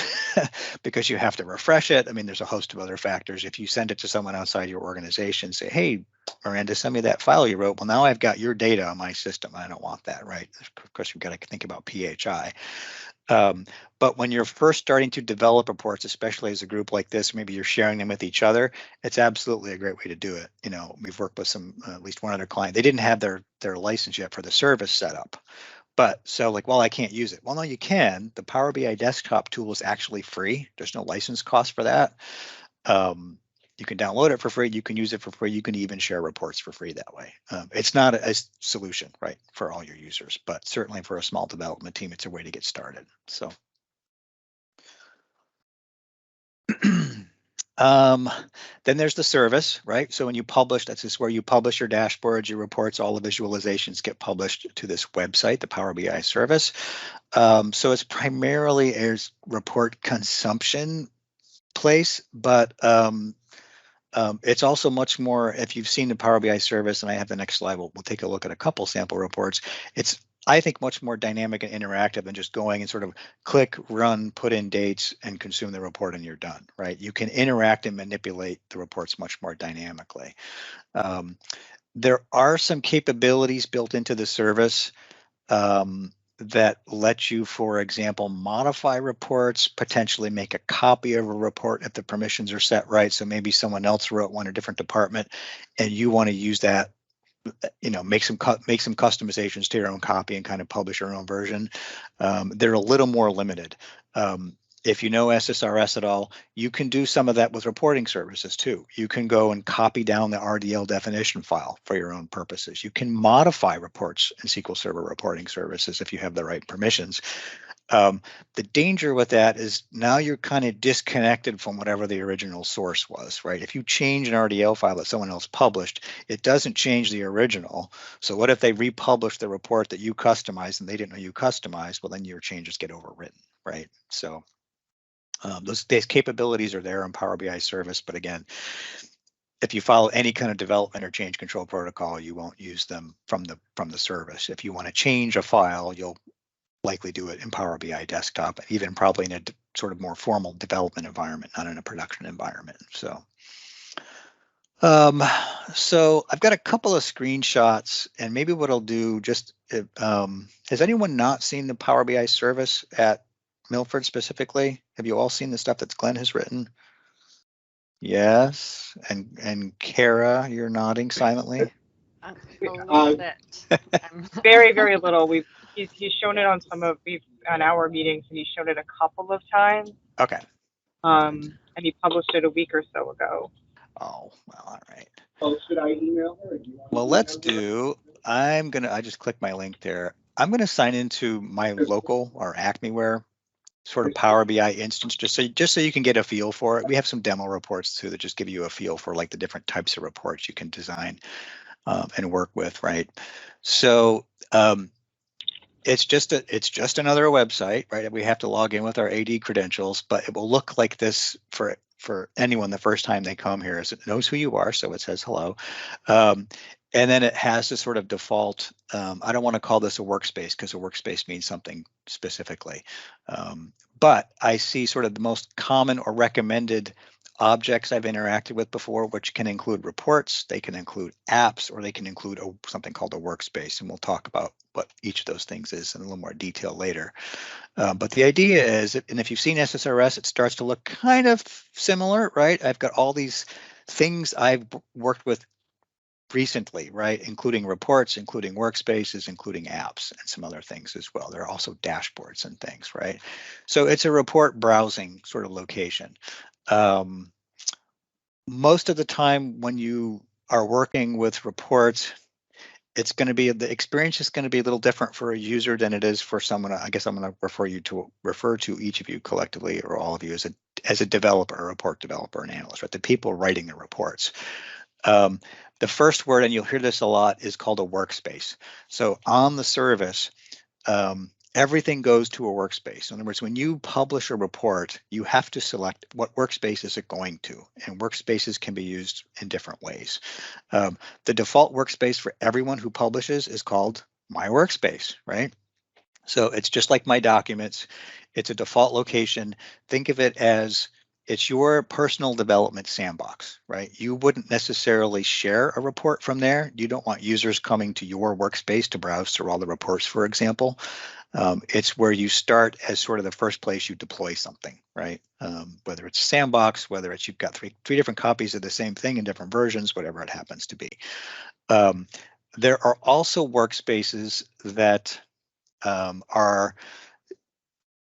[SPEAKER 1] because you have to refresh it. I mean, there's a host of other factors. If you send it to someone outside your organization, say, hey, Miranda, send me that file you wrote. Well, now I've got your data on my system. I don't want that, right? Of course, we've got to think about PHI. But when you're first starting to develop reports, especially as a group like this, maybe you're sharing them with each other, it's absolutely a great way to do it. You know, we've worked with some, at least one other client, they didn't have their license yet for the service set up. But so like, well, I can't use it. Well, no, you can. The Power BI desktop tool is actually free. There's no license cost for that. You can download it for free. You can use it for free. You can even share reports for free that way. It's not a solution, right, for all your users, but certainly for a small development team, it's a way to get started. So. Then there's the service, right? So when you publish, that's just where you publish your dashboards, your reports, all the visualizations get published to this website, the Power BI service. So it's primarily a report consumption place, but it's also much more, if you've seen the Power BI service, and I have the next slide, we'll take a look at a couple sample reports. It's, I think, much more dynamic and interactive than just going and sort of click, run, put in dates, and consume the report and you're done, right? You can interact and manipulate the reports much more dynamically. There are some capabilities built into the service that let you, for example, modify reports, potentially make a copy of a report if the permissions are set right. So maybe someone else wrote one in a different department and you want to use that, you know, make some customizations to your own copy and kind of publish your own version. They're a little more limited. If you know SSRS at all, you can do some of that with reporting services too. You can go and copy down the RDL definition file for your own purposes. You can modify reports in SQL Server reporting services if you have the right permissions. The danger with that is now you're kind of disconnected from whatever the original source was, right? If you change an RDL file that someone else published, it doesn't change the original. So what if they republish the report that you customized and they didn't know you customized? Well, then your changes get overwritten, right? So those capabilities are there in Power BI service, but again, if you follow any kind of development or change control protocol, you won't use them from the service. If you want to change a file, you'll likely do it in Power BI desktop, even probably in a sort of more formal development environment, not in a production environment. So I've got a couple of screenshots, and maybe what I'll do, just has anyone not seen the Power BI service at Milford specifically? Have you all seen the stuff that Glenn has written? Yes, and Kara, you're nodding silently.
[SPEAKER 5] A little bit.
[SPEAKER 2] Very, very little. He's shown it on on our meetings, and he's shown it a couple of times.
[SPEAKER 1] Okay.
[SPEAKER 2] And he published it a week or so ago.
[SPEAKER 1] Oh, well, all right.
[SPEAKER 6] Oh, should I email her?
[SPEAKER 1] Well, let's do. I just click my link there. I'm gonna sign into my local or Acmeware sort of Power BI instance, just so you can get a feel for it. We have some demo reports too that just give you a feel for like the different types of reports you can design and work with, right? So it's just another website, right? We have to log in with our AD credentials, but it will look like this for for anyone the first time they come here is it knows who you are, so it says hello. And then it has this sort of default, I don't want to call this a workspace because a workspace means something specifically. But I see sort of the most common or recommended objects I've interacted with before, which can include reports, they can include apps, or they can include something called a workspace. And we'll talk about what each of those things is in a little more detail later. But the idea is, and if you've seen SSRS, it starts to look kind of similar, right? I've got all these things I've worked with recently, right? Including reports, including workspaces, including apps, and some other things as well. There are also dashboards and things, right? So it's a report browsing sort of location. Most of the time when you are working with reports, it's going to be, the experience is going to be a little different for a user than it is for someone. I guess I'm going to refer to each of you collectively, or all of you, as a developer, a report developer, an analyst, right? The people writing the reports. The first word, and you'll hear this a lot, is called a workspace. So on the service, everything goes to a workspace. In other words, when you publish a report, you have to select what workspace is it going to, and workspaces can be used in different ways. The default workspace for everyone who publishes is called My Workspace, right? So it's just like My Documents. It's a default location. Think of it as it's your personal development sandbox, right? You wouldn't necessarily share a report from there. You don't want users coming to your workspace to browse through all the reports, for example. It's where you start as sort of the first place you deploy something, right? Whether it's sandbox, whether it's you've got three different copies of the same thing in different versions, whatever it happens to be. There are also workspaces that are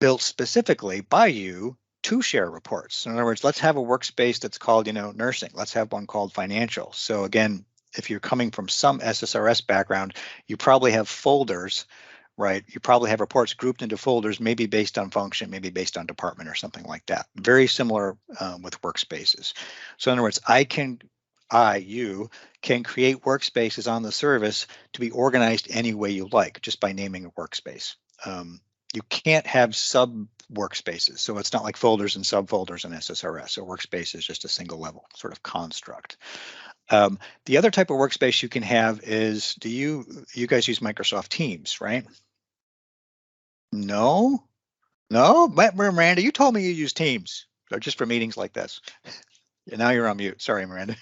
[SPEAKER 1] built specifically by you to share reports. So in other words, let's have a workspace that's called, nursing. Let's have one called financial. So again, if you're coming from some SSRS background, you probably have folders, right? You probably have reports grouped into folders, maybe based on function, maybe based on department or something like that. Very similar with workspaces. So in other words, you can create workspaces on the service to be organized any way you like, just by naming a workspace. You can't have sub workspaces, so it's not like folders and subfolders in SSRS. A workspace is just a single level sort of construct. The other type of workspace you can have is, you guys use Microsoft Teams, right? No, Miranda, you told me you use Teams, or just for meetings like this. Yeah, now you're on mute. Sorry, Miranda.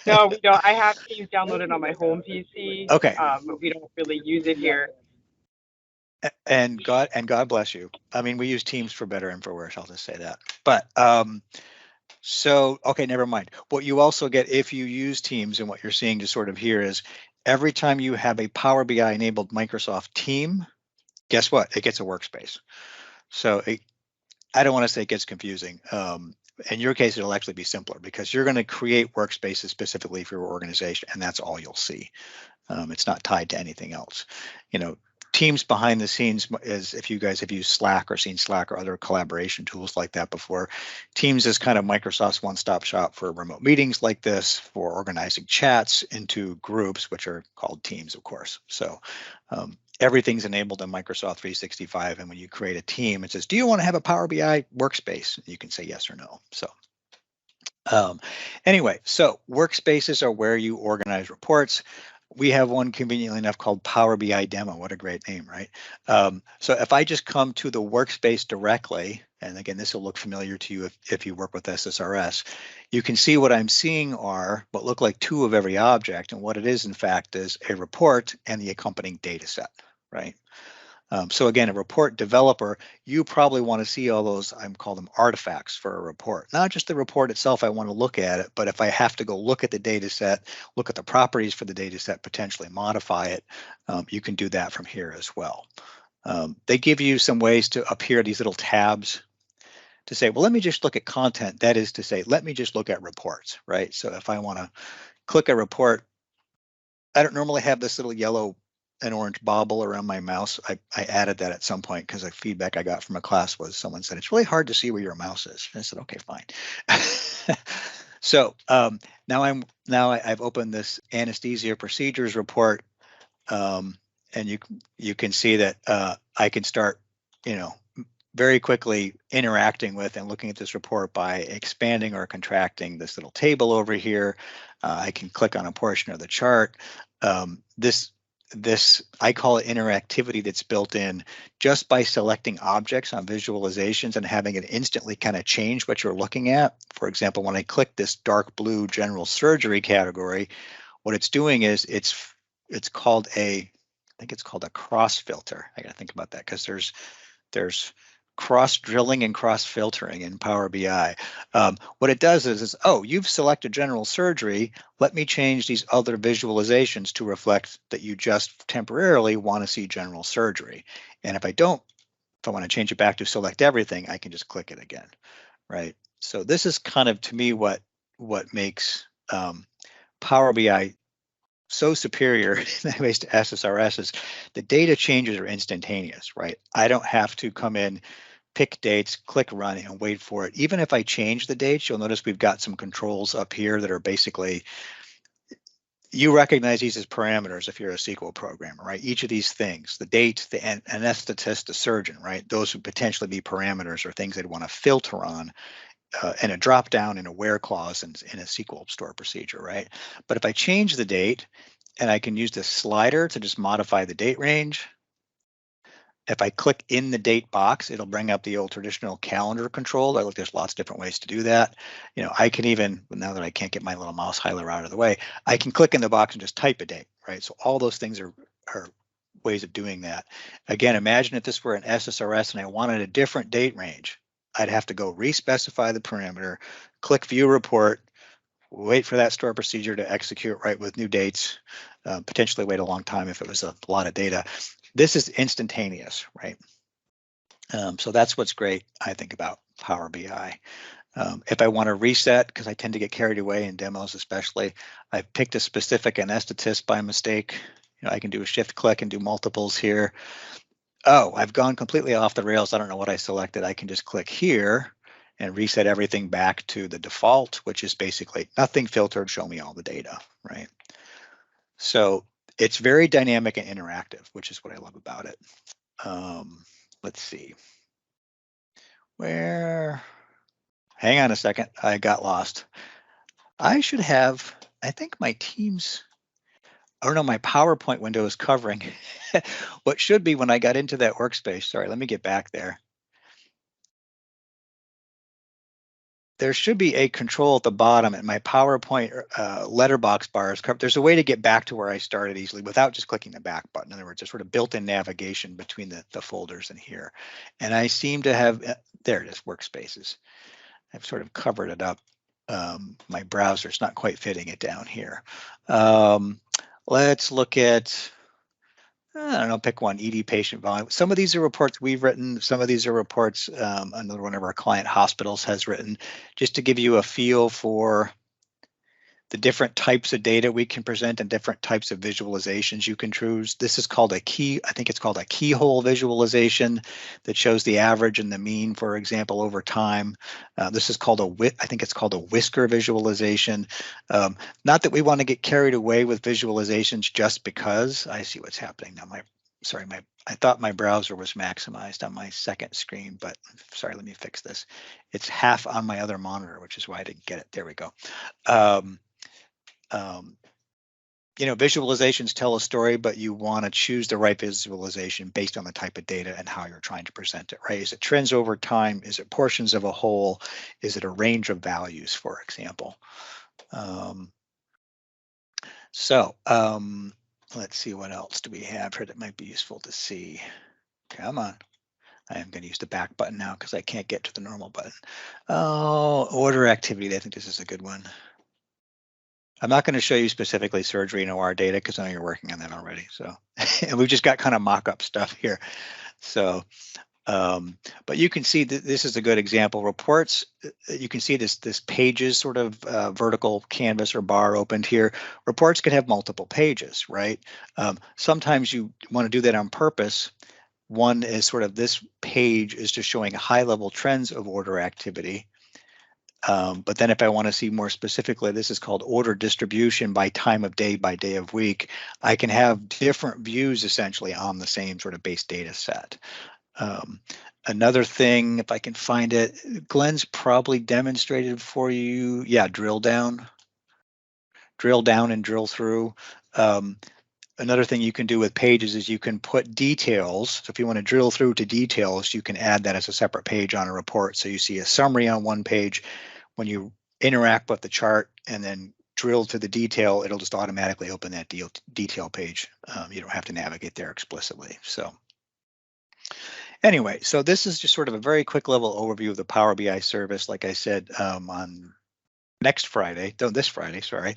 [SPEAKER 2] No, we don't. I have Teams downloaded on my home PC.
[SPEAKER 1] Okay.
[SPEAKER 2] But we don't really use it here.
[SPEAKER 1] And God bless you. I mean, we use Teams for better and for worse. I'll just say that. But so, okay, never mind. What you also get if you use Teams, and what you're seeing just sort of here, is every time you have a Power BI enabled Microsoft team, guess what? It gets a workspace. So I don't want to say it gets confusing. In your case, it'll actually be simpler because you're going to create workspaces specifically for your organization, and that's all you'll see. It's not tied to anything else. Teams behind the scenes is, if you guys have used Slack or seen Slack or other collaboration tools like that before, Teams is kind of Microsoft's one-stop shop for remote meetings like this, for organizing chats into groups, which are called teams, of course. So everything's enabled in Microsoft 365. And when you create a team, it says, do you want to have a Power BI workspace? You can say yes or no. So anyway, so workspaces are where you organize reports. We have one conveniently enough called Power BI Demo. What a great name, right? So if I just come to the workspace directly, and again, this will look familiar to you if you work with SSRS, you can see what I'm seeing are what look like two of every object. And what it is, in fact, is a report and the accompanying data set, right? So again, a report developer, you probably want to see all those, I call them artifacts for a report. Not just the report itself, I want to look at it, but if I have to go look at the data set, look at the properties for the data set, potentially modify it, you can do that from here as well. They give you some ways to appear these little tabs to say, well, let me just look at content. That is to say, let me just look at reports, right? So if I want to click a report, I don't normally have this little yellow and orange bobble around my mouse. I added that at some point because the feedback I got from a class was someone said, it's really hard to see where your mouse is. And I said, okay, fine. So now I've opened this anesthesia procedures report, and you can see that I can start, very quickly interacting with and looking at this report by expanding or contracting this little table over here. I can click on a portion of the chart. This I call it interactivity that's built in just by selecting objects on visualizations and having it instantly kind of change what you're looking at. For example, when I click this dark blue general surgery category, what it's doing is it's called I think it's called a cross filter. I got to think about that because there's cross drilling and cross filtering in Power BI. What it does is, oh, you've selected general surgery. Let me change these other visualizations to reflect that you just temporarily want to see general surgery. And if I want to change it back to select everything, I can just click it again, right? So this is kind of, to me, what makes Power BI so superior in many ways to SSRS is the data changes are instantaneous, right? I don't have to come in, pick dates, click run, and wait for it. Even if I change the dates, you'll notice we've got some controls up here that are basically, you recognize these as parameters if you're a SQL programmer, right? Each of these things, the date, the anesthetist, the surgeon, right? Those would potentially be parameters or things I'd want to filter on in a drop down in a where clause in a SQL store procedure, right? But if I change the date and I can use this slider to just modify the date range, if I click in the date box, it'll bring up the old traditional calendar control. There's lots of different ways to do that. You know, I can even, now that I can't get my little mouse highlighter out of the way, I can click in the box and just type a date, right? So all those things are ways of doing that. Again, imagine if this were an SSRS and I wanted a different date range. I'd have to go re-specify the parameter, click view report, wait for that store procedure to execute right with new dates, potentially wait a long time if it was a lot of data. This is instantaneous, right? So that's what's great, I think, about Power BI. If I want to reset, because I tend to get carried away in demos especially, I've picked a specific anesthetist by mistake. You know, I can do a shift click and do multiples here. Oh, I've gone completely off the rails. I don't know what I selected. I can just click here and reset everything back to the default, which is basically nothing filtered, show me all the data, right? So it's very dynamic and interactive, which is what I love about it. Let's see. Hang on a second, I got lost. I should have, I think my Teams, oh no, my PowerPoint window is covering what should be when I got into that workspace. Sorry, let me get back there. There should be a control at the bottom, and my PowerPoint letterbox bar is covered. There's a way to get back to where I started easily without just clicking the back button. In other words, there's sort of built-in navigation between the folders in here. And I seem to have, there it is, workspaces. I've sort of covered it up. My browser's not quite fitting it down here. Let's look at, I don't know, pick one, ED patient volume. Some of these are reports we've written. Some of these are reports another one of our client hospitals has written, just to give you a feel for the different types of data we can present and different types of visualizations you can choose. This is called I think it's called a keyhole visualization that shows the average and the mean, for example, over time. This is called I think it's called a whisker visualization. Not that we want to get carried away with visualizations just because. I see what's happening now. I thought my browser was maximized on my second screen, but sorry, let me fix this. It's half on my other monitor, which is why I didn't get it. There we go. You know, visualizations tell a story, but you want to choose the right visualization based on the type of data and how you're trying to present it, right? Is it trends over time? Is it portions of a whole? Is it a range of values, for example? Let's see, what else do we have here that might be useful to see? Come on. I am going to use the back button now because I can't get to the normal button. Oh, order activity. I think this is a good one. I'm not going to show you specifically surgery and OR data because I know you're working on that already. So, and we've just got kind of mock-up stuff here. So, but you can see that this is a good example. Reports, you can see this pages sort of vertical canvas or bar opened here. Reports can have multiple pages, right? Sometimes you want to do that on purpose. One is sort of this page is just showing high-level trends of order activity. But then if I want to see more specifically, this is called order distribution by time of day, by day of week. I can have different views essentially on the same sort of base data set. Another thing, if I can find it, Glenn's probably demonstrated for you. Yeah, drill down and drill through. Another thing you can do with pages is you can put details. So if you want to drill through to details, you can add that as a separate page on a report. So you see a summary on one page. When you interact with the chart and then drill to the detail, it'll just automatically open that detail page. You don't have to navigate there explicitly. So anyway, so this is just sort of a very quick level overview of the Power BI service. Like I said, on this Friday, sorry,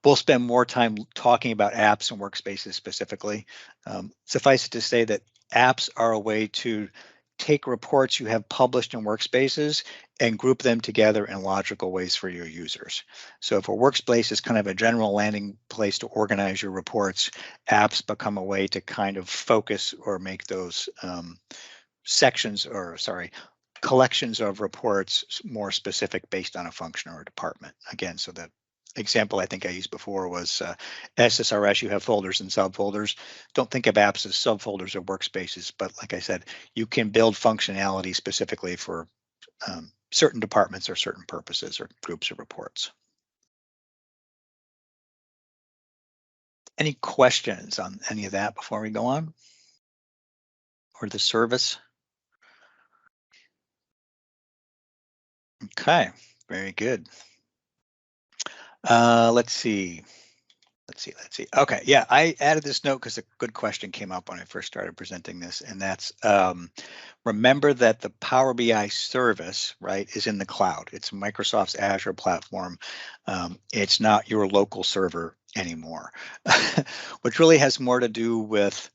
[SPEAKER 1] we'll spend more time talking about apps and workspaces specifically. Suffice it to say that apps are a way to take reports you have published in workspaces and group them together in logical ways for your users. So if a workspace is kind of a general landing place to organize your reports, apps become a way to kind of focus or make those collections of reports more specific based on a function or a department. Again, so the example I think I used before was SSRS, you have folders and subfolders. Don't think of apps as subfolders or workspaces, but like I said, you can build functionality specifically for certain departments or certain purposes or groups of reports. Any questions on any of that before we go on? Or the service? Okay, very good. Let's see. Okay, yeah, I added this note because a good question came up when I first started presenting this, and that's remember that the Power BI service, right, is in the cloud. It's Microsoft's Azure platform. It's not your local server anymore, which really has more to do with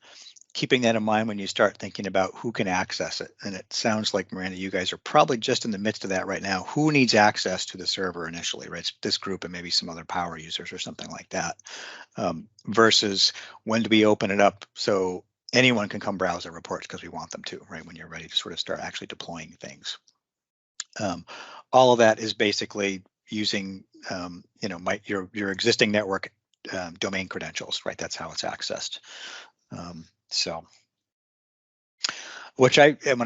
[SPEAKER 1] keeping that in mind when you start thinking about who can access it. And it sounds like, Miranda, you guys are probably just in the midst of that right now. Who needs access to the server initially, right? It's this group and maybe some other power users or something like that, versus when do we open it up so anyone can come browse our reports because we want them to, right? When you're ready to sort of start actually deploying things. All of that is basically using, your existing network domain credentials, right? That's how it's accessed. So, when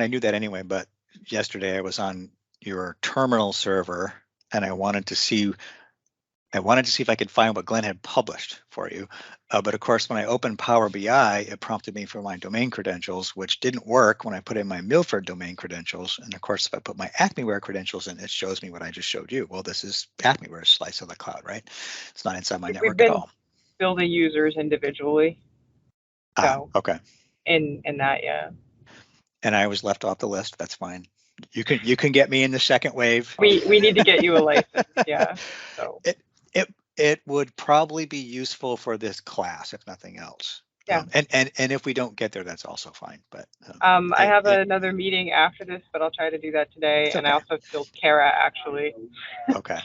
[SPEAKER 1] I knew that anyway, but yesterday I was on your terminal server and I wanted to see if I could find what Glenn had published for you. But of course, when I opened Power BI, it prompted me for my domain credentials, which didn't work when I put in my Milford domain credentials. And of course, if I put my Acmeware credentials in, it shows me what I just showed you. Well, this is Acmeware's slice of the cloud, right? It's not inside my network at all.
[SPEAKER 2] Building users individually. So
[SPEAKER 1] okay.
[SPEAKER 2] In that, yeah.
[SPEAKER 1] And I was left off the list. That's fine. You can get me in the second wave.
[SPEAKER 2] We need to get you a license. Yeah. So
[SPEAKER 1] it would probably be useful for this class, if nothing else.
[SPEAKER 2] Yeah.
[SPEAKER 1] And if we don't get there, that's also fine. But
[SPEAKER 2] I have another meeting after this, but I'll try to do that today. And I also filled Kara actually.
[SPEAKER 1] Okay.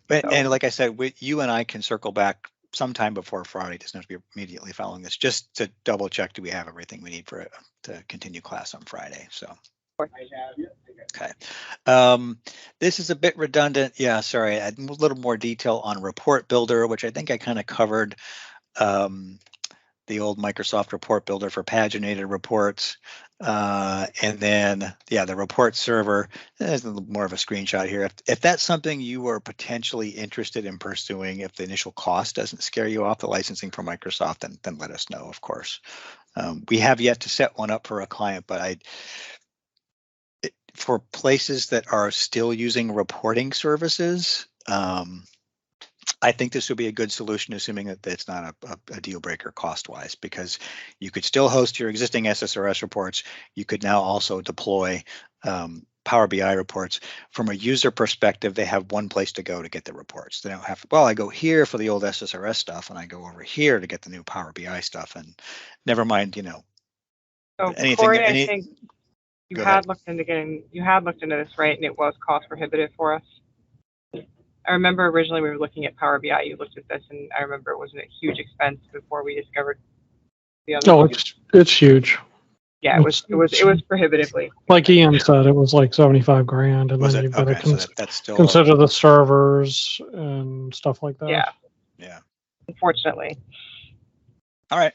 [SPEAKER 1] But
[SPEAKER 2] So.
[SPEAKER 1] And like I said, you and I can circle back sometime before Friday. It doesn't have to be immediately following this, just to double check, do we have everything we need for it to continue class on Friday? So. Okay. This is a bit redundant. Yeah, sorry. I had a little more detail on Report Builder, which I think I kind of covered. The old Microsoft Report Builder for paginated reports. And then, yeah, the report server. There's more of a screenshot here. If that's something you are potentially interested in pursuing, if the initial cost doesn't scare you off, the licensing for Microsoft, then let us know, of course. We have yet to set one up for a client, but for places that are still using reporting services, I think this would be a good solution, assuming that it's not a deal breaker cost-wise, because you could still host your existing SSRS reports. You could now also deploy Power BI reports. From a user perspective, they have one place to go to get the reports. They don't have to, well, I go here for the old SSRS stuff, and I go over here to get the new Power BI stuff, and never mind,
[SPEAKER 2] So
[SPEAKER 1] anything.
[SPEAKER 2] Corey, I think you had looked into this, right? And it was cost prohibitive for us. I remember originally we were looking at Power BI. You looked at this, and I remember it wasn't a huge expense before we discovered the other.
[SPEAKER 3] No, it's huge.
[SPEAKER 2] Yeah, it was prohibitively.
[SPEAKER 3] Like Ian said, it was like $75,000, and
[SPEAKER 1] Was
[SPEAKER 3] then
[SPEAKER 1] it?
[SPEAKER 3] you've got
[SPEAKER 1] Okay,
[SPEAKER 3] to
[SPEAKER 1] so that's still
[SPEAKER 3] consider the servers and stuff like that.
[SPEAKER 2] Yeah. Unfortunately.
[SPEAKER 1] All right.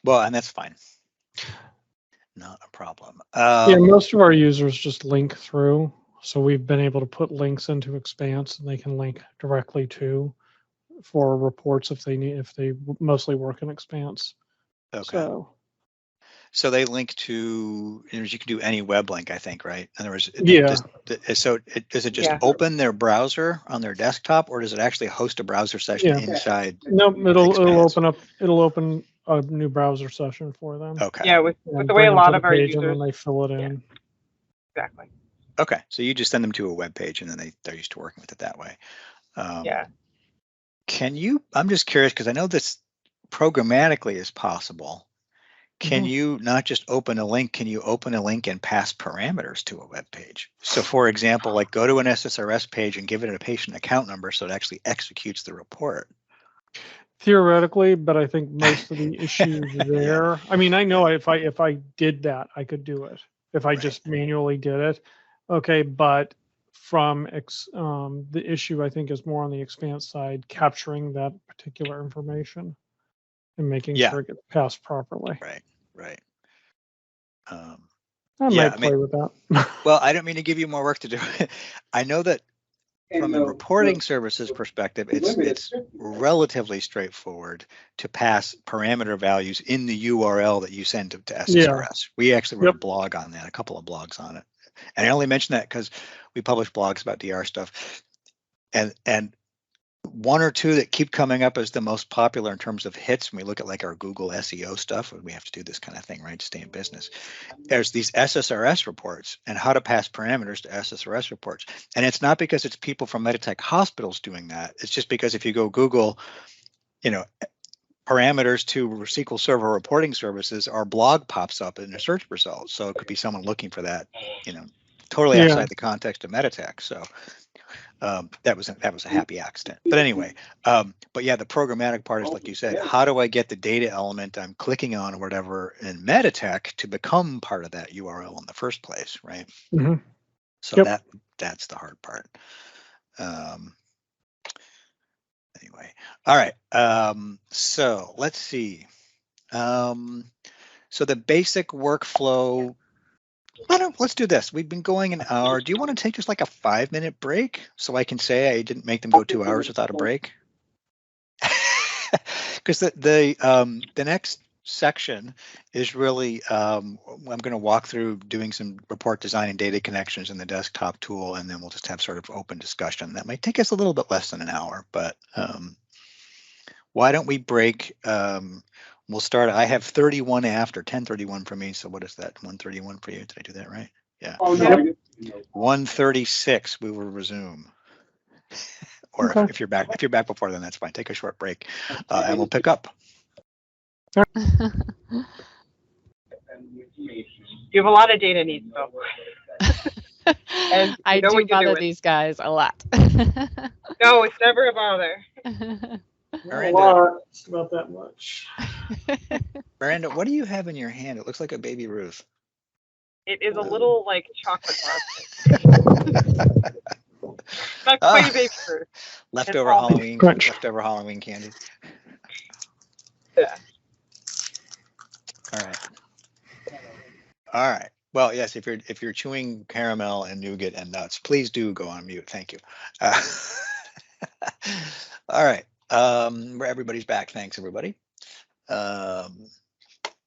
[SPEAKER 1] Well, and that's fine. not a problem.
[SPEAKER 3] Yeah, most of our users just link through. So we've been able to put links into Expanse and they can link directly to for reports if they need, if they mostly work in Expanse.
[SPEAKER 1] Okay. So they link to, you can do any web link, I think, right? In other words,
[SPEAKER 3] Yeah.
[SPEAKER 1] does it just
[SPEAKER 2] Yeah.
[SPEAKER 1] open their browser on their desktop, or does it actually host a browser session
[SPEAKER 3] Yeah.
[SPEAKER 1] inside?
[SPEAKER 3] No, it'll
[SPEAKER 1] Expanse.
[SPEAKER 3] it'll open a new browser session for them.
[SPEAKER 1] Okay.
[SPEAKER 2] Yeah, with
[SPEAKER 3] And
[SPEAKER 2] the way a
[SPEAKER 3] bring them
[SPEAKER 2] lot
[SPEAKER 3] to
[SPEAKER 2] of
[SPEAKER 3] the
[SPEAKER 2] our
[SPEAKER 3] page and
[SPEAKER 2] users,
[SPEAKER 3] then they fill it
[SPEAKER 2] Yeah.
[SPEAKER 3] in.
[SPEAKER 2] exactly.
[SPEAKER 1] Okay. So you just send them to a web page and then they're used to working with it that way.
[SPEAKER 2] Yeah.
[SPEAKER 1] Can you, I'm just curious because I know this programmatically is possible. Can you not just open a link? Can you open a link and pass parameters to a web page? So for example, like go to an SSRS page and give it a patient account number so it actually executes the report.
[SPEAKER 3] Theoretically, but I think most of the issues there.
[SPEAKER 1] Yeah.
[SPEAKER 3] I mean, I know if I did that, I could do it. If I
[SPEAKER 1] Right.
[SPEAKER 3] just manually did it, okay. But from the issue, I think is more on the Expanse side, capturing that particular information and making
[SPEAKER 1] Yeah.
[SPEAKER 3] sure it gets passed properly.
[SPEAKER 1] Right. Right.
[SPEAKER 3] I
[SPEAKER 1] Yeah,
[SPEAKER 3] might play with that.
[SPEAKER 1] Well, I don't mean to give you more work to do. I know that from a reporting services perspective, it's relatively straightforward to pass parameter values in the URL that you send to SSRS. We actually wrote a blog on that, a couple of blogs on it. And I only mention that because we publish blogs about DR stuff. And one or two that keep coming up as the most popular in terms of hits when we look at like our Google SEO stuff, we have to do this kind of thing, right, to stay in business. There's these SSRS reports and how to pass parameters to SSRS reports. And it's not because it's people from Meditech hospitals doing that. It's just because if you go Google, parameters to SQL Server reporting services, our blog pops up in the search results. So it could be someone looking for that, totally outside the context of Meditech. So that was a happy accident. But anyway, but yeah, the programmatic part is like you said, how do I get the data element I'm clicking on or whatever in Meditech to become part of that URL in the first place, right? So that's the hard part. Anyway, all right. So let's see. So the basic workflow. Let's do this. We've been going an hour. Do you want to take just like a 5-minute break so I can say I didn't make them go 2 hours without a break? Because the next section is really I'm going to walk through doing some report design and data connections in the desktop tool, and then we'll just have sort of open discussion. That might take us a little bit less than an hour, but why don't we break? We'll start. I have 31 after 10:31 for me. So what is that? 1:31 for you? Did I do that right? Yeah. 1:36. We will resume. Or if you're back before then, that's fine. Take a short break, and we'll pick up.
[SPEAKER 2] You have a lot of data needs, though.
[SPEAKER 5] And I do bother these guys a lot.
[SPEAKER 2] No, it's never a bother.
[SPEAKER 3] Miranda, it's about that much.
[SPEAKER 1] Miranda, what do you have in your hand? It looks like a baby Ruth.
[SPEAKER 2] It is a little like chocolate bar. Not quite a baby Ruth.
[SPEAKER 1] Leftover Halloween candy.
[SPEAKER 2] Yeah.
[SPEAKER 1] All right. Well, yes. If you're chewing caramel and nougat and nuts, please do go on mute. Thank you. All right. Everybody's back. Thanks, everybody.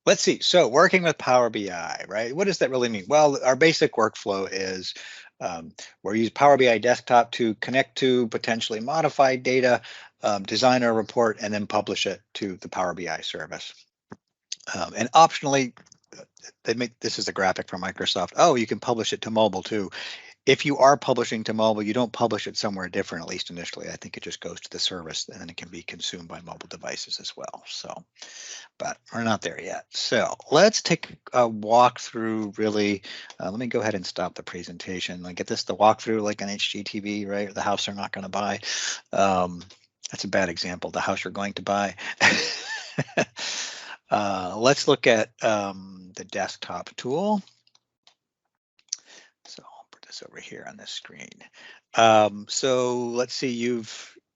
[SPEAKER 1] Let's see. So working with Power BI, right? What does that really mean? Well, our basic workflow is we use Power BI Desktop to connect to potentially modify data, design our report, and then publish it to the Power BI service. And optionally, this is a graphic from Microsoft. Oh, you can publish it to mobile too. If you are publishing to mobile, you don't publish it somewhere different, at least initially. I think it just goes to the service and then it can be consumed by mobile devices as well. So, but we're not there yet. So let's take a walk through really. Let me go ahead and stop the presentation. Like get the walkthrough like on HGTV, right? The house they're not going to buy. That's a bad example. The house you're going to buy. Let's look at the desktop tool. So I'll put this over here on this screen. So let's see,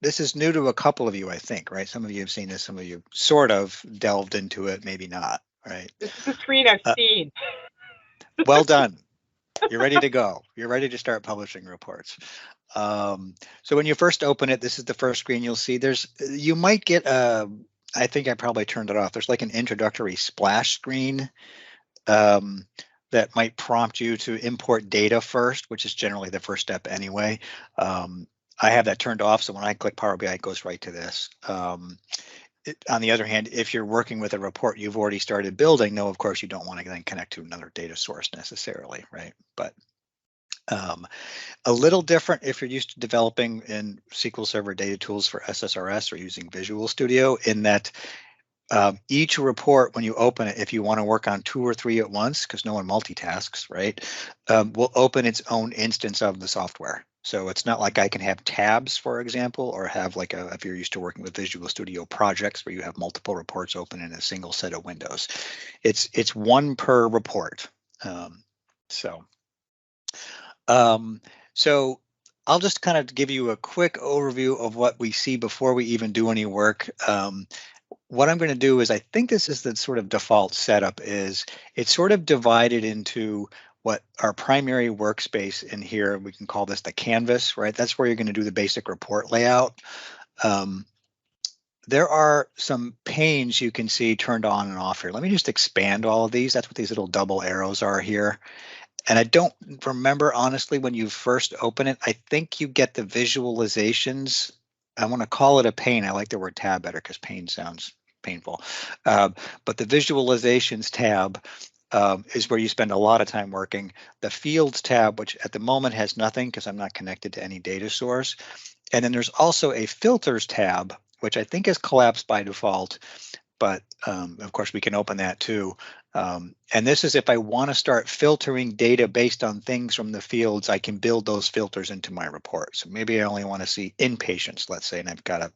[SPEAKER 1] this is new to a couple of you, I think, right? Some of you have seen this, some of you sort of delved into it, maybe not. right?
[SPEAKER 2] This is the screen I've seen.
[SPEAKER 1] Well done. You're ready to go. You're ready to start publishing reports. So when you first open it, this is the first screen you'll see. You might get I think I probably turned it off. There's like an introductory splash screen that might prompt you to import data first, which is generally the first step anyway. I have that turned off, so when I click Power BI, it goes right to this. On the other hand, if you're working with a report you've already started building, no, of course you don't want to then connect to another data source necessarily, right? But a little different if you're used to developing in SQL Server data tools for SSRS or using Visual Studio, in that each report, when you open it, if you want to work on 2 or 3 at once, because no one multitasks, right, will open its own instance of the software. So it's not like I can have tabs, for example, or have like if you're used to working with Visual Studio projects where you have multiple reports open in a single set of windows. It's one per report. So I'll just kind of give you a quick overview of what we see before we even do any work. What I'm going to do is, I think this is the sort of default setup, is it's sort of divided into what our primary workspace in here, we can call this the canvas, right? That's where you're going to do the basic report layout. There are some panes you can see turned on and off here. Let me just expand all of these. That's what these little double arrows are here. And I don't remember, honestly, when you first open it, I think you get the visualizations. I want to call it a pane. I like the word tab better because pane sounds painful. But the visualizations tab is where you spend a lot of time working. The fields tab, which at the moment has nothing because I'm not connected to any data source. And then there's also a filters tab, which I think is collapsed by default. But of course, we can open that too. And this is if I want to start filtering data based on things from the fields, I can build those filters into my report. So maybe I only want to see inpatients, let's say, and I've got a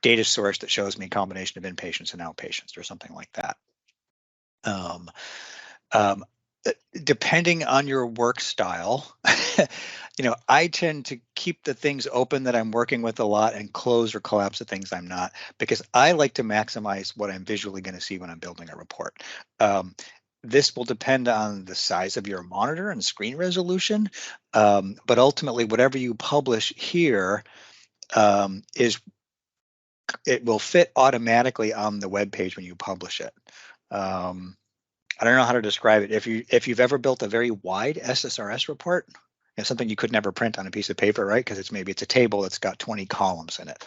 [SPEAKER 1] data source that shows me a combination of inpatients and outpatients or something like that. Depending on your work style, I tend to keep the things open that I'm working with a lot and close or collapse the things I'm not, because I like to maximize what I'm visually going to see when I'm building a report. This will depend on the size of your monitor and screen resolution, but ultimately, whatever you publish here it will fit automatically on the web page when you publish it. I don't know how to describe it. If you've ever built a very wide SSRS report, something you could never print on a piece of paper, right? Because it's a table that's got 20 columns in it.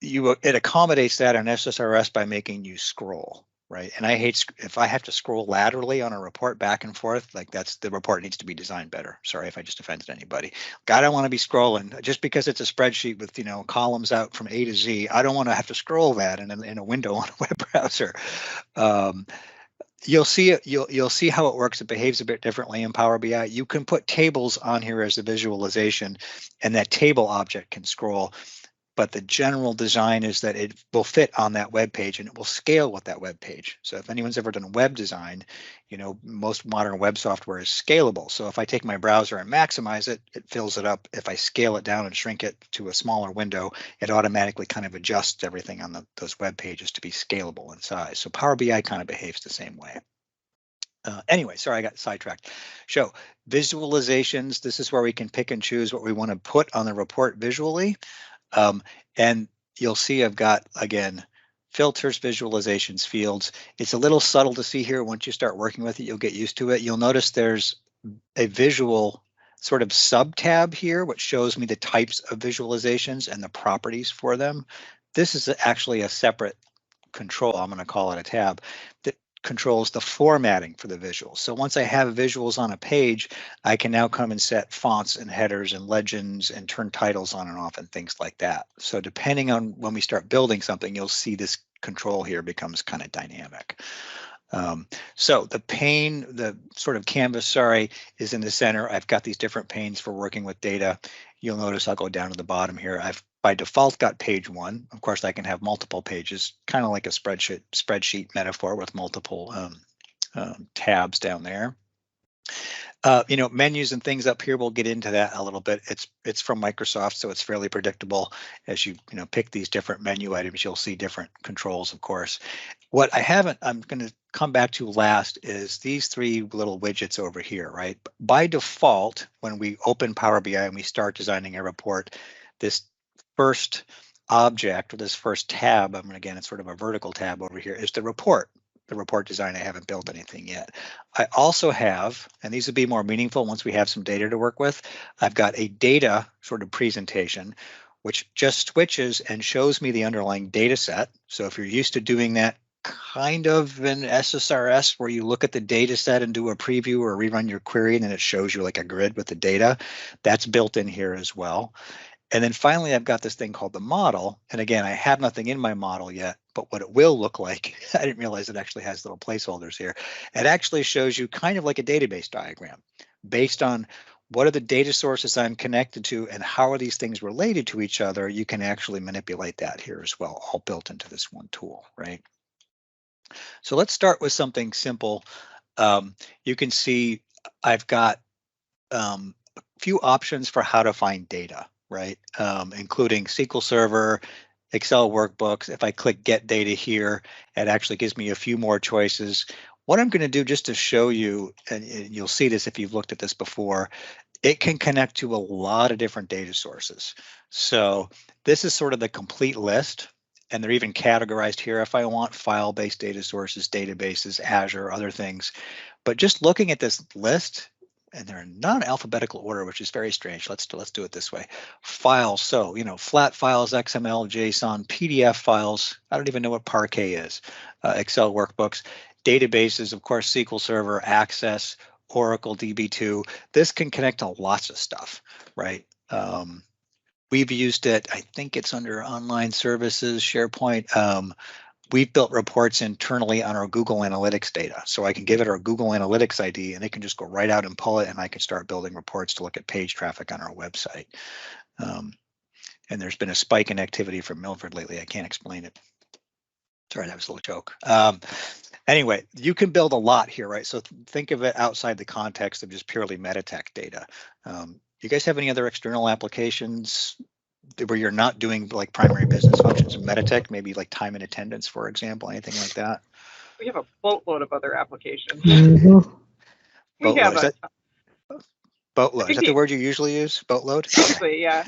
[SPEAKER 1] It accommodates that on SSRS by making you scroll, right? And I hate if I have to scroll laterally on a report back and forth, like the report needs to be designed better. Sorry if I just offended anybody. I don't want to be scrolling just because it's a spreadsheet with columns out from A to Z. I don't want to have to scroll that in a window on a web browser. You'll see it. You'll see how it works. It behaves a bit differently in Power BI. You can put tables on here as a visualization, and that table object can scroll. But the general design is that it will fit on that web page and it will scale with that web page. So if anyone's ever done web design, most modern web software is scalable. So if I take my browser and maximize it, it fills it up. If I scale it down and shrink it to a smaller window, it automatically kind of adjusts everything on those web pages to be scalable in size. So Power BI kind of behaves the same way. Anyway, sorry, I got sidetracked. So visualizations, this is where we can pick and choose what we want to put on the report visually. And you'll see I've got, again, filters, visualizations, fields. It's a little subtle to see here. Once you start working with it, you'll get used to it. You'll notice there's a visual sort of sub-tab here, which shows me the types of visualizations and the properties for them. This is actually a separate control. I'm going to call it a tab that controls the formatting for the visuals. So once I have visuals on a page, I can now come and set fonts and headers and legends and turn titles on and off and things like that. So depending on when we start building something, you'll see this control here becomes kind of dynamic. So the pane, the sort of canvas, is in the center. I've got these different panes for working with data. You'll notice I'll go down to the bottom here. I've by default got page 1. Of course, I can have multiple pages, kind of like a spreadsheet metaphor with multiple tabs down there. Menus and things up here, we'll get into that a little bit. It's from Microsoft, so it's fairly predictable. As you pick these different menu items, you'll see different controls, of course. What I'm going to come back to last is these three little widgets over here, right? By default, when we open Power BI and we start designing a report, this first object, or this first tab, again, it's sort of a vertical tab over here, is the report design. I haven't built anything yet. I also have, and these will be more meaningful once we have some data to work with, I've got a data sort of presentation, which just switches and shows me the underlying data set. So if you're used to doing that kind of in SSRS, where you look at the data set and do a preview or rerun your query, and then it shows you like a grid with the data, that's built in here as well. And then finally, I've got this thing called the model. And again, I have nothing in my model yet, but what it will look like, I didn't realize it actually has little placeholders here. It actually shows you kind of like a database diagram based on what are the data sources I'm connected to and how are these things related to each other. You can actually manipulate that here as well, all built into this one tool, right? So let's start with something simple. You can see I've got a few options for how to find data, right? Including SQL Server, Excel workbooks. If I click Get Data here, it actually gives me a few more choices. What I'm going to do just to show you, and you'll see this if you've looked at this before, it can connect to a lot of different data sources. So this is sort of the complete list, and they're even categorized here if I want file-based data sources, databases, Azure, other things. But just looking at this list, and they're in non-alphabetical order, which is very strange. Let's do it this way. Files, so flat files, XML, JSON, PDF files. I don't even know what Parquet is. Excel workbooks, databases, of course, SQL Server, Access, Oracle, DB2. This can connect to lots of stuff, right? We've used it. I think it's under online services, SharePoint. We've built reports internally on our Google Analytics data. So I can give it our Google Analytics ID and it can just go right out and pull it, and I can start building reports to look at page traffic on our website. And there's been a spike in activity from Milford lately. I can't explain it. Sorry, that was a little joke. Anyway, you can build a lot here, right? So think of it outside the context of just purely Meditech data. You guys have any other external applications where you're not doing like primary business functions of Meditech, maybe like time and attendance, for example, anything like that?
[SPEAKER 2] We have a boatload of other applications.
[SPEAKER 3] Mhm.
[SPEAKER 2] We have a
[SPEAKER 1] Boatload. Is that the word you usually use? Boatload?
[SPEAKER 2] Usually, yeah.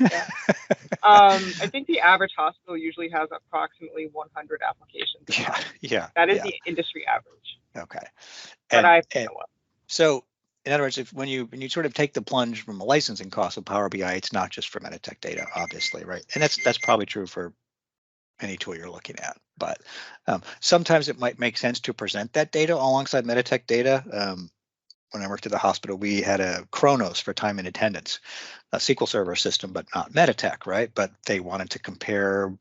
[SPEAKER 2] I think the average hospital usually has approximately 100 applications.
[SPEAKER 1] Yeah.
[SPEAKER 2] That is the industry average.
[SPEAKER 1] Okay.
[SPEAKER 2] So,
[SPEAKER 1] in other words, when you sort of take the plunge from a licensing cost of Power BI, it's not just for Meditech data, obviously, right? And that's probably true for any tool you're looking at. But sometimes it might make sense to present that data alongside Meditech data. When I worked at the hospital, we had a Kronos for time and attendance, a SQL Server system, but not Meditech, right? But they wanted to compare,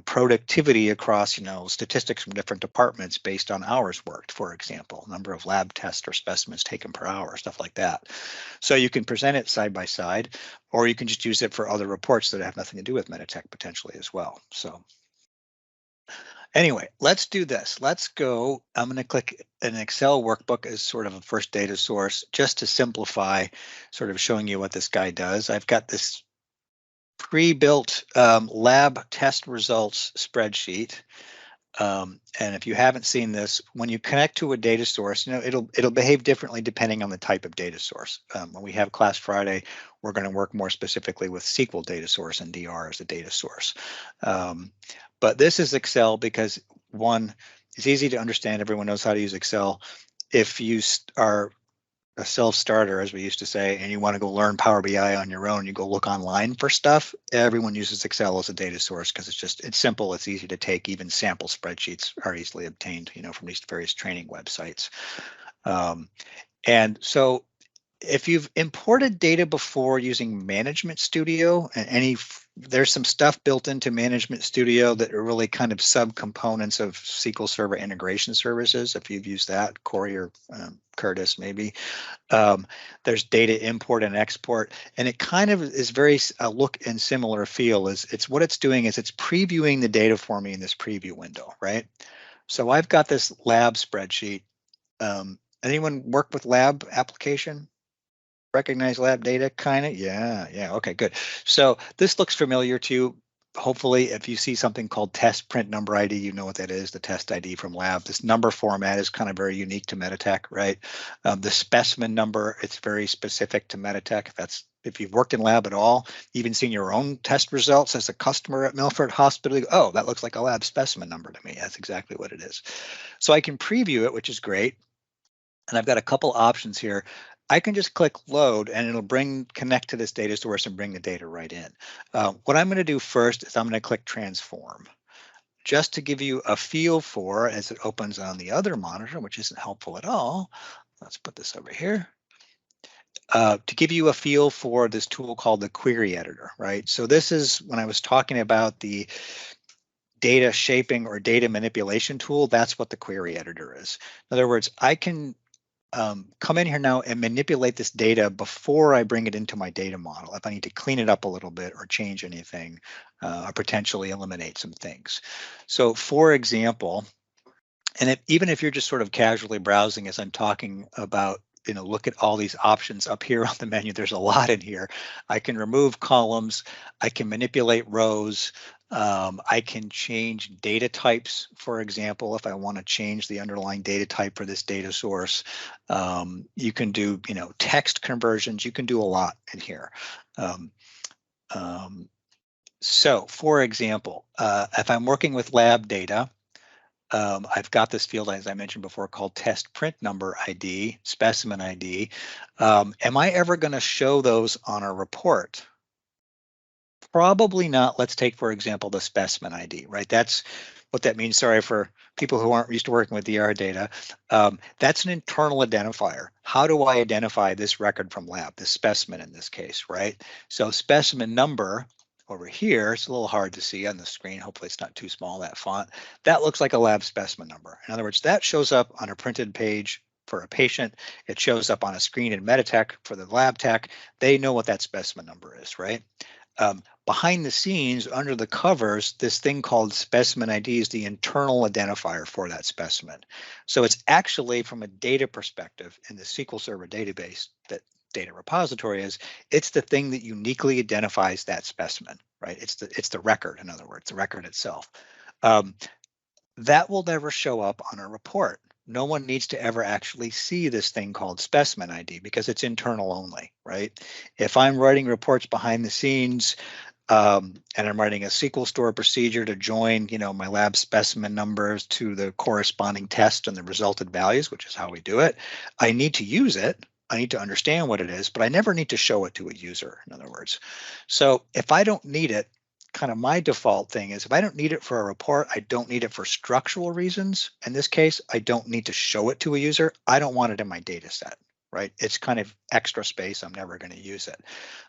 [SPEAKER 1] productivity across, statistics from different departments based on hours worked, for example, number of lab tests or specimens taken per hour, stuff like that. So you can present it side by side, or you can just use it for other reports that have nothing to do with Meditech potentially as well. So anyway, let's do this. Let's go. I'm going to click an Excel workbook as sort of a first data source, just to simplify, sort of showing you what this guy does. I've got this pre-built lab test results spreadsheet. And if you haven't seen this, when you connect to a data source, it'll behave differently depending on the type of data source. When we have Class Friday, we're going to work more specifically with SQL data source and DR as a data source. But this is Excel because, one, it's easy to understand. Everyone knows how to use Excel. If you are a self-starter, as we used to say, and you want to go learn Power BI on your own, you go look online for stuff, everyone uses Excel as a data source because it's simple, it's easy to take. Even sample spreadsheets are easily obtained, from these various training websites. And so if you've imported data before using Management Studio, and there's some stuff built into Management Studio that are really kind of subcomponents of SQL Server integration services. If you've used that, Corey or Curtis, maybe. There's data import and export, and it kind of is very look and similar feel. It's what it's doing is it's previewing the data for me in this preview window, right? So I've got this lab spreadsheet. Anyone work with lab application? Recognize lab data, kind of? Yeah, okay, good. So this looks familiar to you. Hopefully, if you see something called test print number ID, you know what that is, the test ID from lab. This number format is kind of very unique to Meditech, right? The specimen number, it's very specific to Meditech. If you've worked in lab at all, even seen your own test results as a customer at Milford Hospital, you go, oh, that looks like a lab specimen number to me. That's exactly what it is. So I can preview it, which is great. And I've got a couple options here. I can just click load and it'll connect to this data source and bring the data right in. What I'm going to do first is I'm going to click transform just to give you a feel for as it opens on the other monitor, which isn't helpful at all. Let's put this over here. To give you a feel for this tool called the query editor, right? So this is when I was talking about the data shaping or data manipulation tool, that's what the query editor is. In other words, I can come in here now and manipulate this data before I bring it into my data model. If I need to clean it up a little bit or change anything or potentially eliminate some things. So for example, and even if you're just sort of casually browsing as I'm talking about, look at all these options up here on the menu, there's a lot in here. I can remove columns, I can manipulate rows, I can change data types, for example, if I want to change the underlying data type for this data source. You can do, text conversions. You can do a lot in here. So, for example, if I'm working with lab data, I've got this field, as I mentioned before, called test print number ID, specimen ID. Am I ever going to show those on a report? Probably not. Let's take, for example, the specimen ID, right? That's what that means. Sorry for people who aren't used to working with DR data. That's an internal identifier. How do I identify this record from lab, this specimen in this case, right? So specimen number over here, it's a little hard to see on the screen. Hopefully it's not too small, that font. That looks like a lab specimen number. In other words, that shows up on a printed page for a patient. It shows up on a screen in Meditech for the lab tech. They know what that specimen number is, right? Behind the scenes, under the covers, this thing called specimen ID is the internal identifier for that specimen. So it's actually, from a data perspective in the SQL Server database that data repository is, it's the thing that uniquely identifies that specimen, right? It's the record, in other words, the record itself. That will never show up on a report. No one needs to ever actually see this thing called specimen ID because it's internal only, right? If I'm writing reports behind the scenes and I'm writing a SQL store procedure to join, my lab specimen numbers to the corresponding test and the resulted values, which is how we do it, I need to use it. I need to understand what it is, but I never need to show it to a user, in other words. So if I don't need it, kind of my default thing is if I don't need it for a report, I don't need it for structural reasons. In this case, I don't need to show it to a user. I don't want it in my data set, right? It's kind of extra space. I'm never going to use it.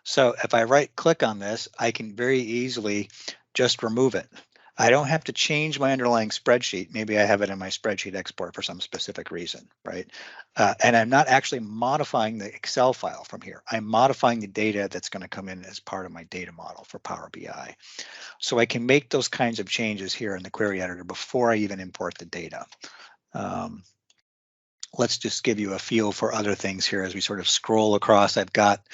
[SPEAKER 1] So if I right click on this, I can very easily just remove it. I don't have to change my underlying spreadsheet. Maybe I have it in my spreadsheet export for some specific reason, right? And I'm not actually modifying the Excel file from here. I'm modifying the data that's going to come in as part of my data model for Power BI. So I can make those kinds of changes here in the query editor before I even import the data. Let's just give you a feel for other things here as we sort of scroll across. I've got,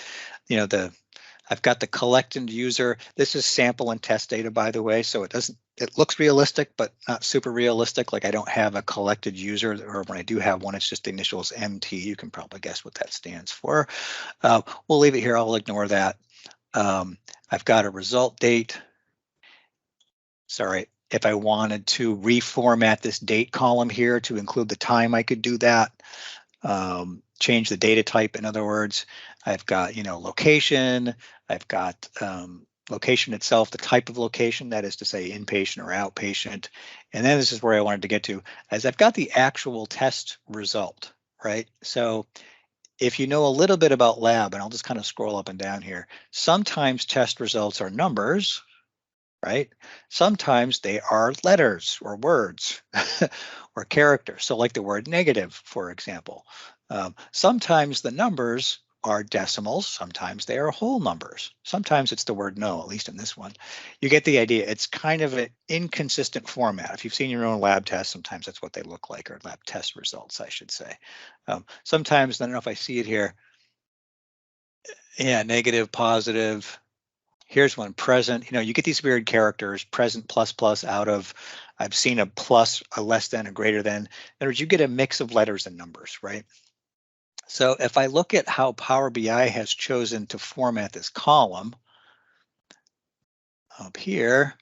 [SPEAKER 1] I've got the collected user. This is sample and test data, by the way, so it looks realistic, but not super realistic. Like I don't have a collected user, or when I do have one, it's just the initials MT. You can probably guess what that stands for. We'll leave it here. I'll ignore that. I've got a result date. Sorry, if I wanted to reformat this date column here to include the time, I could do that. Change the data type. In other words, I've got, location. I've got location itself, the type of location, that is to say inpatient or outpatient. And then this is where I wanted to get to, as I've got the actual test result, right? So if you know a little bit about lab, and I'll just kind of scroll up and down here, sometimes test results are numbers, right? Sometimes they are letters or words or characters. So like the word negative, for example. Sometimes the numbers are decimals. Sometimes they are whole numbers. Sometimes it's the word no, at least in this one. You get the idea. It's kind of an inconsistent format. If you've seen your own lab tests, sometimes that's what they look like, or lab test results, I should say. Sometimes, I don't know if I see it here, Yeah, negative, positive. Here's one, present. You know, you get these weird characters, present plus plus out of, I've seen a plus, a less than, a greater than. In other words, you get a mix of letters and numbers, right? So if I look at how Power BI has chosen to format this column up here,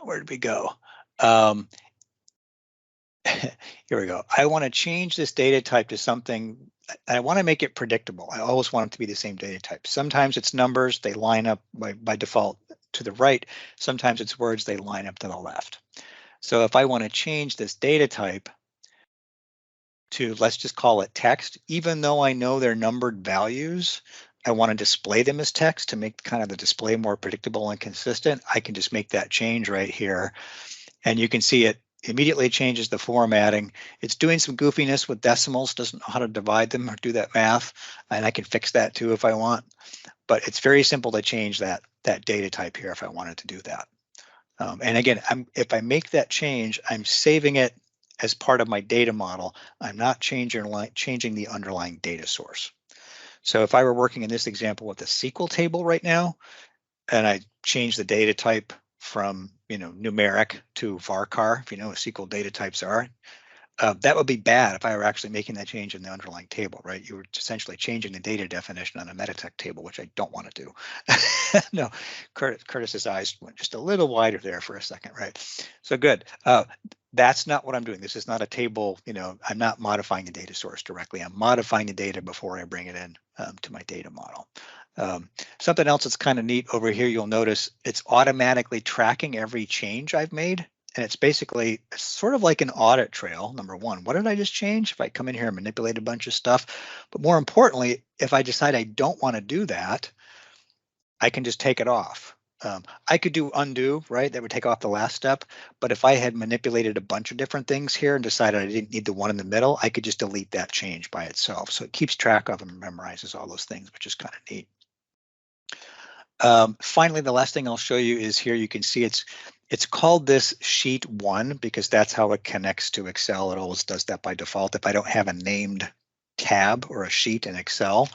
[SPEAKER 1] where did we go? Here we go. I want to change this data type to something. I want to make it predictable. I always want it to be the same data type. Sometimes it's numbers, they line up by default to the right. Sometimes it's words, they line up to the left. So if I want to change this data type to, let's just call it text, even though I know they're numbered values, I want to display them as text to make kind of the display more predictable and consistent. I can just make that change right here. And you can see it immediately changes the formatting. It's doing some goofiness with decimals, doesn't know how to divide them or do that math. And I can fix that too if I want. But it's very simple to change that data type here if I wanted to do that. And again, if I make that change, I'm saving it as part of my data model. I'm not changing the underlying data source. So if I were working in this example with a SQL table right now, and I change the data type from numeric to varchar, if you know what SQL data types are, that would be bad if I were actually making that change in the underlying table, right? You were essentially changing the data definition on a Meditech table, which I don't want to do. No, Curtis's eyes went just a little wider there for a second, right? So good. That's not what I'm doing. This is not a table, I'm not modifying the data source directly. I'm modifying the data before I bring it in to my data model. Something else that's kind of neat over here, you'll notice it's automatically tracking every change I've made. And it's basically sort of like an audit trail. Number one, what did I just change? If I come in here and manipulate a bunch of stuff, but more importantly, if I decide I don't want to do that, I can just take it off. I could do undo, right? That would take off the last step. But if I had manipulated a bunch of different things here and decided I didn't need the one in the middle, I could just delete that change by itself. So it keeps track of and memorizes all those things, which is kind of neat. Finally, the last thing I'll show you is here. You can see it's called this sheet 1 because that's how it connects to Excel. It always does that by default. If I don't have a named tab or a sheet in Excel,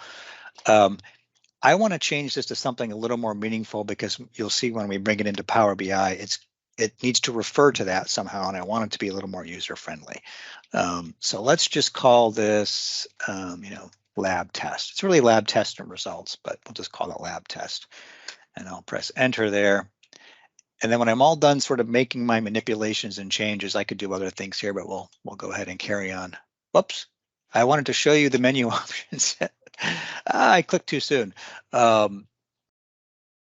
[SPEAKER 1] I want to change this to something a little more meaningful because you'll see when we bring it into Power BI, it needs to refer to that somehow, and I want it to be a little more user friendly. So let's just call this, lab test. It's really lab test and results, but we'll just call it lab test. And I'll press enter there. And then when I'm all done sort of making my manipulations and changes, I could do other things here, but we'll go ahead and carry on. Whoops, I wanted to show you the menu options. I clicked too soon. I'll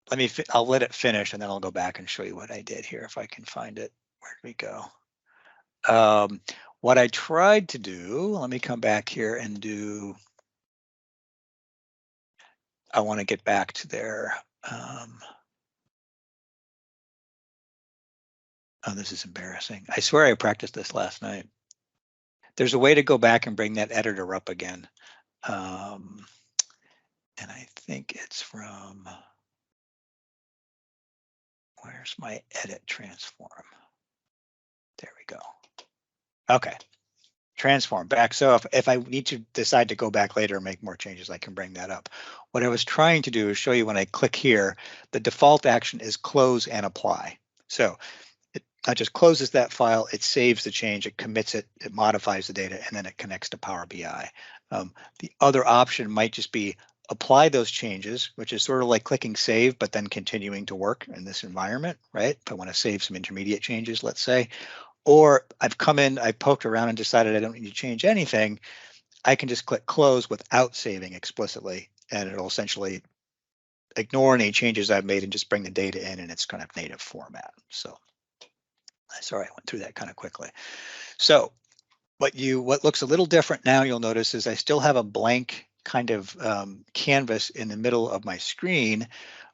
[SPEAKER 1] let it finish and then I'll go back and show you what I did here if I can find it. Where did we go? What I tried to do, let me come back here and do, I want to get back to there. Oh, this is embarrassing. I swear I practiced this last night. There's a way to go back and bring that editor up again. And I think it's from, where's my edit transform? There we go. Okay, transform back. So if I need to decide to go back later and make more changes, I can bring that up. What I was trying to do is show you when I click here, the default action is close and apply. So it not just closes that file, it saves the change, it commits it, it modifies the data, and then it connects to Power BI. The other option might just be apply those changes, which is sort of like clicking save, but then continuing to work in this environment, right? If I want to save some intermediate changes, let's say, or I've come in, I poked around and decided I don't need to change anything, I can just click close without saving explicitly, and it'll essentially ignore any changes I've made and just bring the data in its kind of native format. So sorry, I went through that kind of quickly. So what looks a little different now, you'll notice, is I still have a blank kind of canvas in the middle of my screen.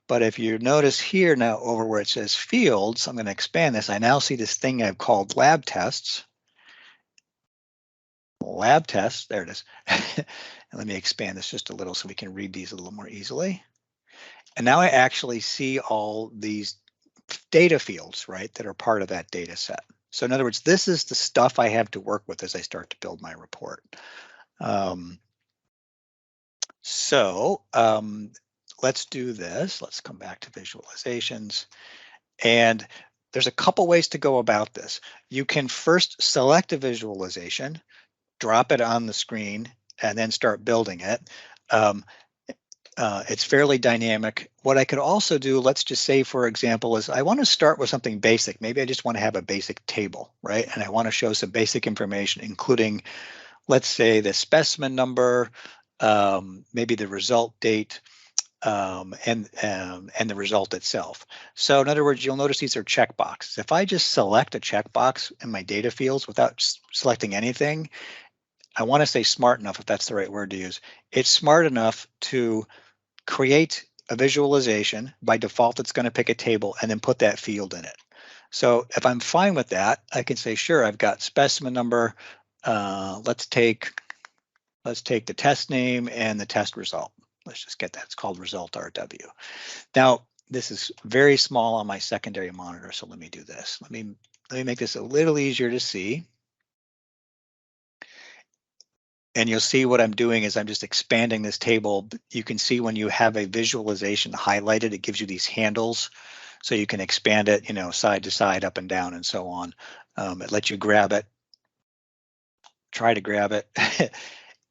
[SPEAKER 1] But if you notice here now over where it says fields, I'm going to expand this. I now see this thing I've called lab tests. Lab tests, there it is. And let me expand this just a little so we can read these a little more easily. And now I actually see all these data fields, right, that are part of that data set. So in other words, this is the stuff I have to work with as I start to build my report. So let's do this. Let's come back to visualizations. And there's a couple ways to go about this. You can first select a visualization, drop it on the screen, and then start building it. It's fairly dynamic. What I could also do, let's just say, for example, is I want to start with something basic. Maybe I just want to have a basic table, right? And I want to show some basic information, including, let's say, the specimen number, maybe the result date, and the result itself. So in other words, you'll notice these are checkboxes. If I just select a checkbox in my data fields without selecting anything, I want to say smart enough, if that's the right word to use. It's smart enough to create a visualization. By default, it's going to pick a table and then put that field in it. So if I'm fine with that, I can say, sure, I've got specimen number. Let's take the test name and the test result. Let's just get that. It's called result RW. Now, this is very small on my secondary monitor, so let me do this. Let me make this a little easier to see. And you'll see what I'm doing is I'm just expanding this table. You can see when you have a visualization highlighted, it gives you these handles. So you can expand it, you know, side to side, up and down, and so on. It lets you grab it, try to grab it,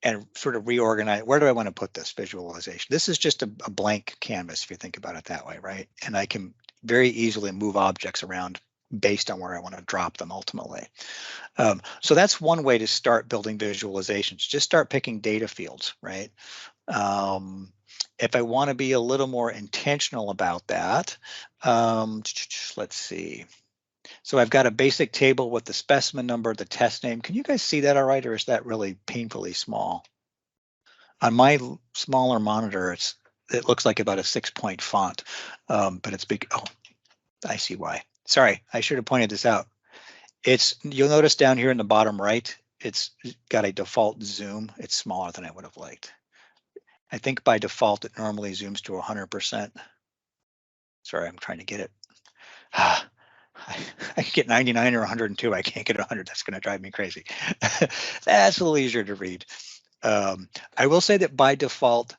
[SPEAKER 1] and sort of reorganize. Where do I want to put this visualization? This is just a blank canvas, if you think about it that way, right? And I can very easily move objects around based on where I want to drop them ultimately. So that's one way to start building visualizations. Just start picking data fields, right? If I want to be a little more intentional about that, let's see. So I've got a basic table with the specimen number, the test name. Can you guys see that all right, or is that really painfully small? On my smaller monitor, it looks like about a 6-point font, but it's big. Oh, I see why. Sorry, I should have pointed this out. You'll notice down here in the bottom right, it's got a default zoom. It's smaller than I would have liked. I think by default, it normally zooms to 100%. Sorry, I'm trying to get it. I can get 99 or 102. I can't get 100. That's going to drive me crazy. That's a little easier to read. I will say that by default,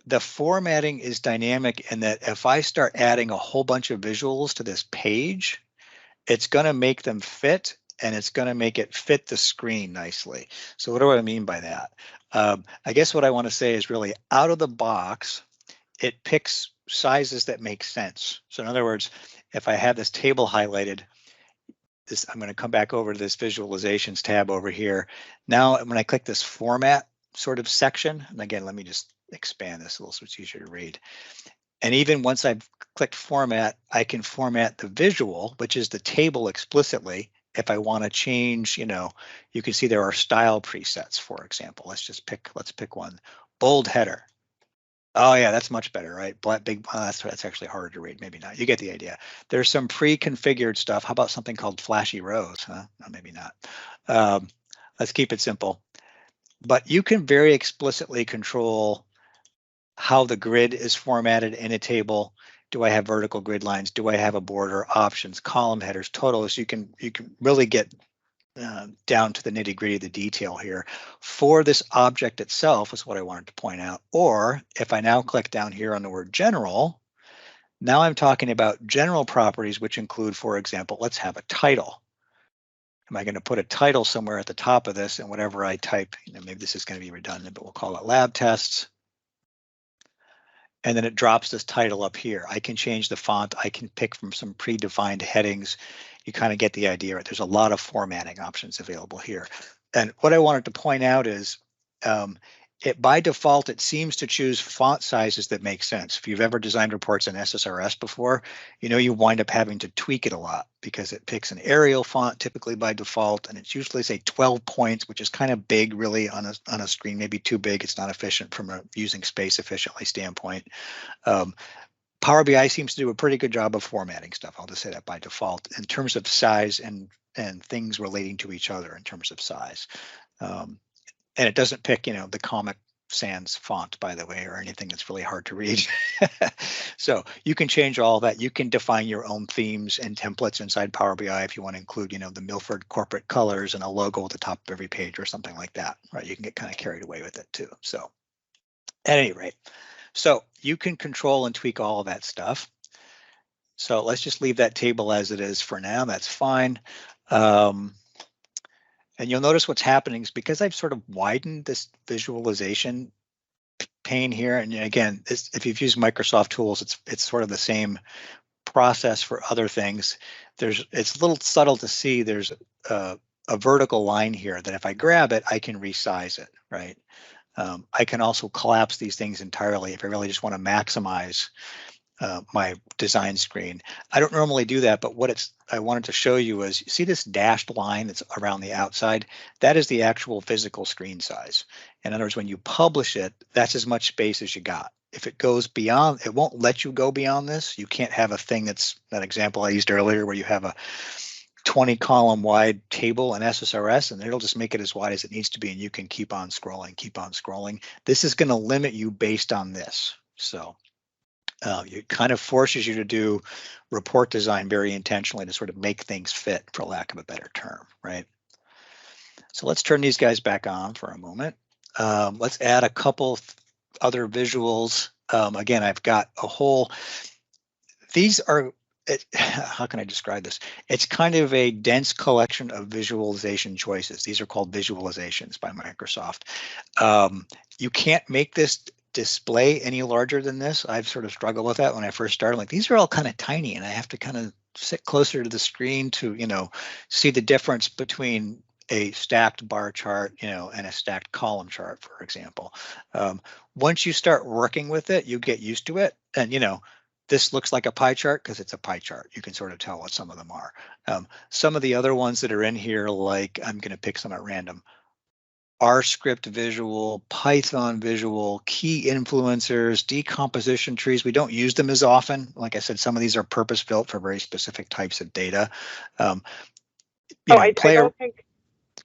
[SPEAKER 1] the formatting is dynamic in that if I start adding a whole bunch of visuals to this page, it's going to make them fit, and it's going to make it fit the screen nicely. So what do I mean by that? I guess what I want to say is really out of the box, it picks sizes that make sense. So in other words, if I have this table highlighted, I'm going to come back over to this visualizations tab over here. Now, when I click this format sort of section, and again, let me just expand this a little so it's easier to read. And even once I've clicked format, I can format the visual, which is the table explicitly. If I want to change, you know, you can see there are style presets, for example. Let's pick one. Bold header. Oh yeah, that's much better, right? Big. That's actually harder to read. Maybe not. You get the idea. There's some pre-configured stuff. How about something called flashy rows? Huh? No, maybe not. Let's keep it simple. But you can very explicitly control how the grid is formatted in a table. Do I have vertical grid lines? Do I have a border? Options, column headers, totals. You can really get down to the nitty gritty of the detail here. For this object itself is what I wanted to point out. Or if I now click down here on the word general, now I'm talking about general properties, which include, for example, let's have a title. Am I going to put a title somewhere at the top of this, and whatever I type, you know, maybe this is going to be redundant, but we'll call it lab tests. And then it drops this title up here. I can change the font. I can pick from some predefined headings. You kind of get the idea, right? There's a lot of formatting options available here. And what I wanted to point out is by default, it seems to choose font sizes that make sense. If you've ever designed reports in SSRS before, you know you wind up having to tweak it a lot because it picks an Arial font typically by default, and it's usually, say, 12 points, which is kind of big really on a screen, maybe too big. It's not efficient from a using space efficiently standpoint. Power BI seems to do a pretty good job of formatting stuff. I'll just say that by default in terms of size and things relating to each other in terms of size. And it doesn't pick, you know, the Comic Sans font, by the way, or anything that's really hard to read. So you can change all that. You can define your own themes and templates inside Power BI if you want to include, you know, the Milford corporate colors and a logo at the top of every page or something like that, right? You can get kind of carried away with it too. So At any rate, so you can control and tweak all of that stuff. So let's just leave that table as it is for now. That's fine. And you'll notice what's happening is because I've sort of widened this visualization pane here. And again, if you've used Microsoft tools, it's sort of the same process for other things. It's a little subtle to see there's a vertical line here that if I grab it, I can resize it, right? I can also collapse these things entirely if I really just want to maximize my design screen. I don't normally do that, but what I wanted to show you is, you see this dashed line that's around the outside? That is the actual physical screen size. In other words, when you publish it, that's as much space as you got. If it goes beyond, it won't let you go beyond this. You can't have a thing that's that example I used earlier where you have a 20 column wide table in SSRS and it'll just make it as wide as it needs to be and you can keep on scrolling, keep on scrolling. This is going to limit you based on this. So it kind of forces you to do report design very intentionally to sort of make things fit, for lack of a better term, right? So let's turn these guys back on for a moment. Let's add a couple other visuals. Again, I've got a whole, these are, how can I describe this? It's kind of a dense collection of visualization choices. These are called visualizations by Microsoft. You can't make this display any larger than this. I've sort of struggled with that when I first started. Like, these are all kind of tiny and I have to kind of sit closer to the screen to, you know, see the difference between a stacked bar chart, you know, and a stacked column chart, for example. Once you start working with it, you get used to it. And, you know, this looks like a pie chart because it's a pie chart. You can sort of tell what some of them are. Some of the other ones that are in here, like I'm going to pick some at random. R script visual, Python visual, key influencers, decomposition trees. We don't use them as often. Like I said, some of these are purpose built for very specific types of data.
[SPEAKER 2] I don't think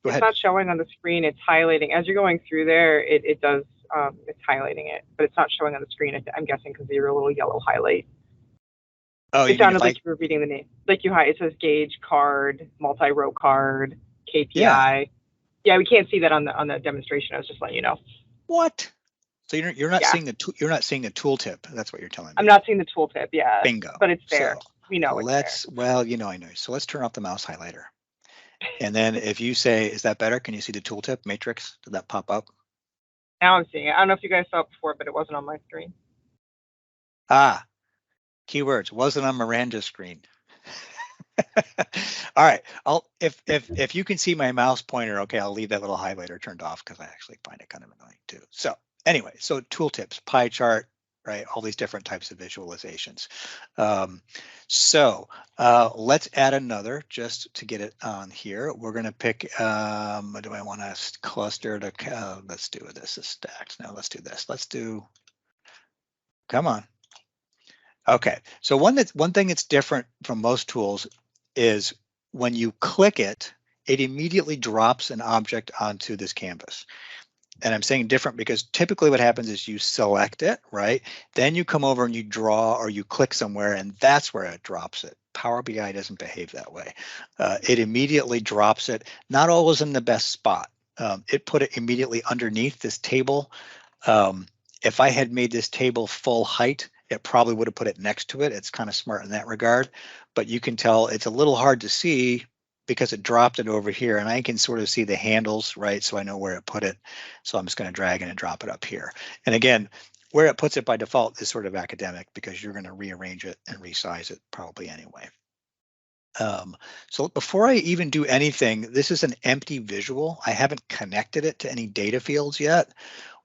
[SPEAKER 2] it's not showing on the screen. It's highlighting as you're going through there. It does. It's highlighting it, but it's not showing on the screen. I'm guessing because of your little yellow highlight.
[SPEAKER 1] Oh,
[SPEAKER 2] it sounded like you were reading the name. Like it says gauge card, multi-row card, KPI. Yeah, we can't see that on the demonstration. I was just letting you know.
[SPEAKER 1] What? So you're not seeing you're not seeing the tooltip. That's what you're telling me.
[SPEAKER 2] I'm not seeing the tooltip. Yeah.
[SPEAKER 1] Bingo.
[SPEAKER 2] But it's there.
[SPEAKER 1] So
[SPEAKER 2] we know it's there.
[SPEAKER 1] Well, you know, I know. So let's turn off the mouse highlighter. And then if you say, is that better? Can you see the tooltip matrix? Did that pop up?
[SPEAKER 2] Now I'm seeing it. I don't know if you guys saw it before, but it wasn't on my screen.
[SPEAKER 1] Ah, keywords. Wasn't on Miranda's screen. All right. If you can see my mouse pointer, okay, I'll leave that little highlighter turned off because I actually find it kind of annoying too. So anyway, so tooltips, pie chart, right? All these different types of visualizations. Let's add another just to get it on here. We're going to pick, do I want to cluster to, let's do this is stacked. Now let's do this. Let's do, come on. Okay, so one thing that's different from most tools is when you click it, it immediately drops an object onto this canvas. And I'm saying different because typically what happens is you select it, right? Then you come over and you draw or you click somewhere and that's where it drops it. Power BI doesn't behave that way. It immediately drops it, not always in the best spot. It put it immediately underneath this table. If I had made this table full height, it probably would have put it next to it. It's kind of smart in that regard, but you can tell it's a little hard to see because it dropped it over here and I can sort of see the handles, right? So I know where it put it. So I'm just going to drag and drop it up here. And again, where it puts it by default is sort of academic because you're going to rearrange it and resize it probably anyway. So before I even do anything, this is an empty visual. I haven't connected it to any data fields yet.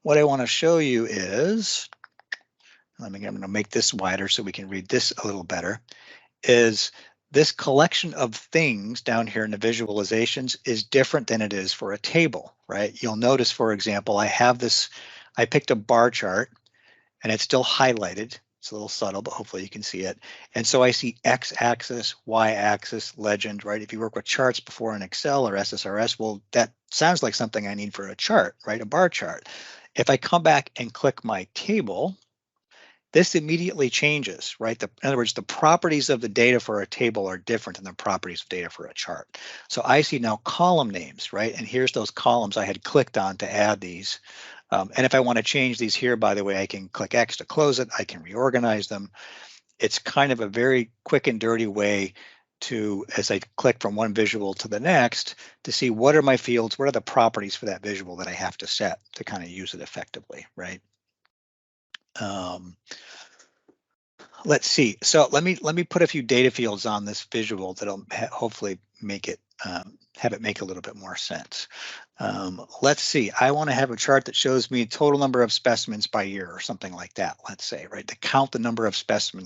[SPEAKER 1] What I want to show you is, I'm going to make this wider so we can read this a little better, is this collection of things down here in the visualizations is different than it is for a table, right? You'll notice, for example, I have this, I picked a bar chart and it's still highlighted. It's a little subtle, but hopefully you can see it. And so I see X-axis, Y-axis, legend, right? If you work with charts before in Excel or SSRS, well, that sounds like something I need for a chart, right? A bar chart. If I come back and click my table, this immediately changes, right? In other words, the properties of the data for a table are different than the properties of data for a chart. So I see now column names, right? And here's those columns I had clicked on to add these. And if I want to change these here, by the way, I can click X to close it. I can reorganize them. It's kind of a very quick and dirty way to, as I click from one visual to the next, to see what are my fields, what are the properties for that visual that I have to set to kind of use it effectively, right? Let's see. So let me put a few data fields on this visual that'll hopefully make it have it make a little bit more sense. Let's see. I want to have a chart that shows me total number of specimens by year or something like that. Let's say, right, to count the number of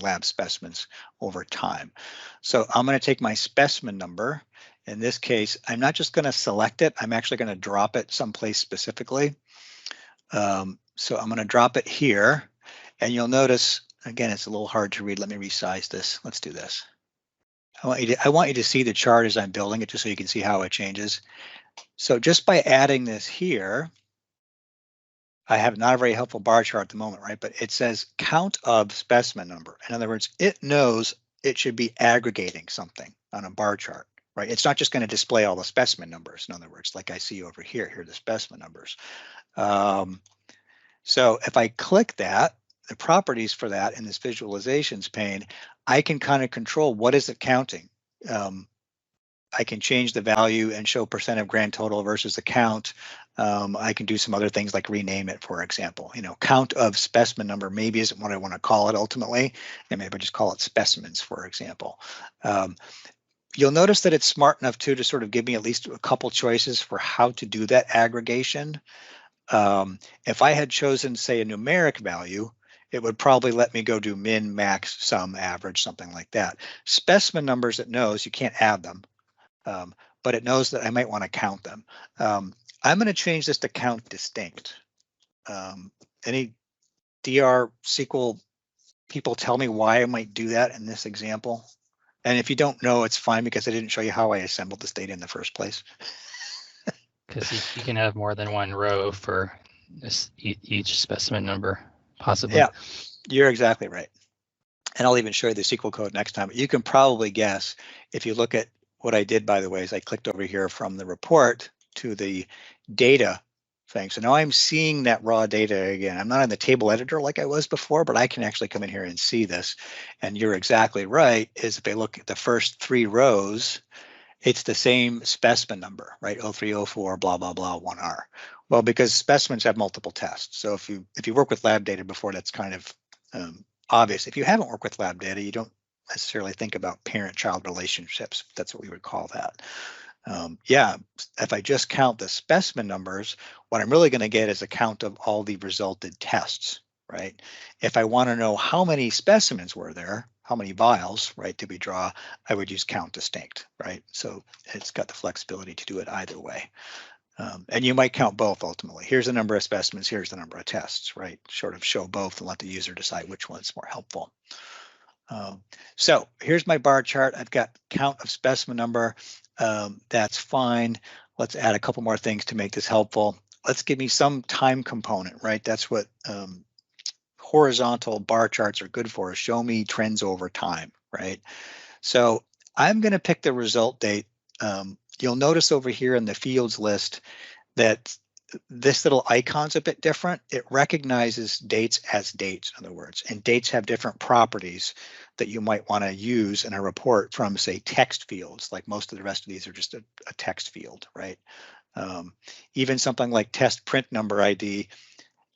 [SPEAKER 1] lab specimens over time. So I'm going to take my specimen number. In this case, I'm not just going to select it. I'm actually going to drop it someplace specifically. So I'm going to drop it here, and you'll notice. Again, it's a little hard to read. Let me resize this. Let's do this. I want you to see the chart as I'm building it, just so you can see how it changes. So just by adding this here, I have not a very helpful bar chart at the moment, right? But it says count of specimen number. In other words, it knows it should be aggregating something on a bar chart, right? It's not just going to display all the specimen numbers. In other words, like I see over here, here are the specimen numbers. So if I click that, the properties for that in this visualizations pane, I can kind of control what is it counting. I can change the value and show percent of grand total versus the count. I can do some other things like rename it, for example. You know, count of specimen number maybe isn't what I want to call it ultimately, and maybe I just call it specimens, for example. You'll notice that it's smart enough too to sort of give me at least a couple choices for how to do that aggregation. If I had chosen, say, a numeric value, it would probably let me go do min, max, sum, average, something like that. Specimen numbers, it knows you can't add them, but it knows that I might want to count them. I'm going to change this to count distinct. Any DR SQL people tell me why I might do that in this example? And if you don't know, it's fine because I didn't show you how I assembled this data in the first place.
[SPEAKER 4] Because you can have more than one row for this, each specimen number, possibly.
[SPEAKER 1] Yeah, you're exactly right. And I'll even show you the SQL code next time. But you can probably guess, if you look at what I did, by the way, is I clicked over here from the report to the data thing. So now I'm seeing that raw data again. I'm not in the table editor like I was before, but I can actually come in here and see this. And you're exactly right, is if I look at the first 3 rows, it's the same specimen number, right? 0304, blah, blah, blah, 1R. Well, because specimens have multiple tests. So if you work with lab data before, that's kind of obvious. If you haven't worked with lab data, you don't necessarily think about parent-child relationships. That's what we would call that. Yeah, if I just count the specimen numbers, what I'm really going to get is a count of all the resulted tests, right? If I want to know how many specimens were there, how many vials, right, did we draw, I would use count distinct, right? So it's got the flexibility to do it either way. And you might count both ultimately. Here's the number of specimens, here's the number of tests, right? Sort of show both and let the user decide which one's more helpful. So here's my bar chart. I've got count of specimen number. That's fine. Let's add a couple more things to make this helpful. Let's give me some time component, right? That's what horizontal bar charts are good for, is show me trends over time, right? So I'm going to pick the result date. You'll notice over here in the fields list that this little icon's a bit different. It recognizes dates as dates, in other words, and dates have different properties that you might want to use in a report from, say, text fields. Like most of the rest of these are just a text field, right? Even something like test print number ID,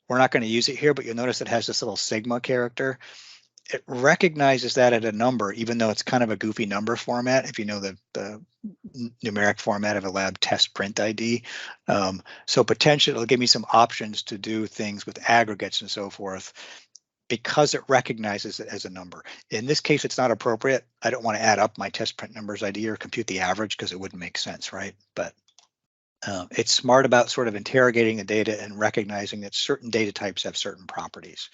[SPEAKER 1] we're not going to use it here, but you'll notice it has this little sigma character. It recognizes that at a number, even though it's kind of a goofy number format, if you know the numeric format of a lab test print ID. So potentially it'll give me some options to do things with aggregates and so forth, because it recognizes it as a number. In this case, it's not appropriate. I don't want to add up my test print numbers ID or compute the average because it wouldn't make sense, right? But it's smart about sort of interrogating the data and recognizing that certain data types have certain properties.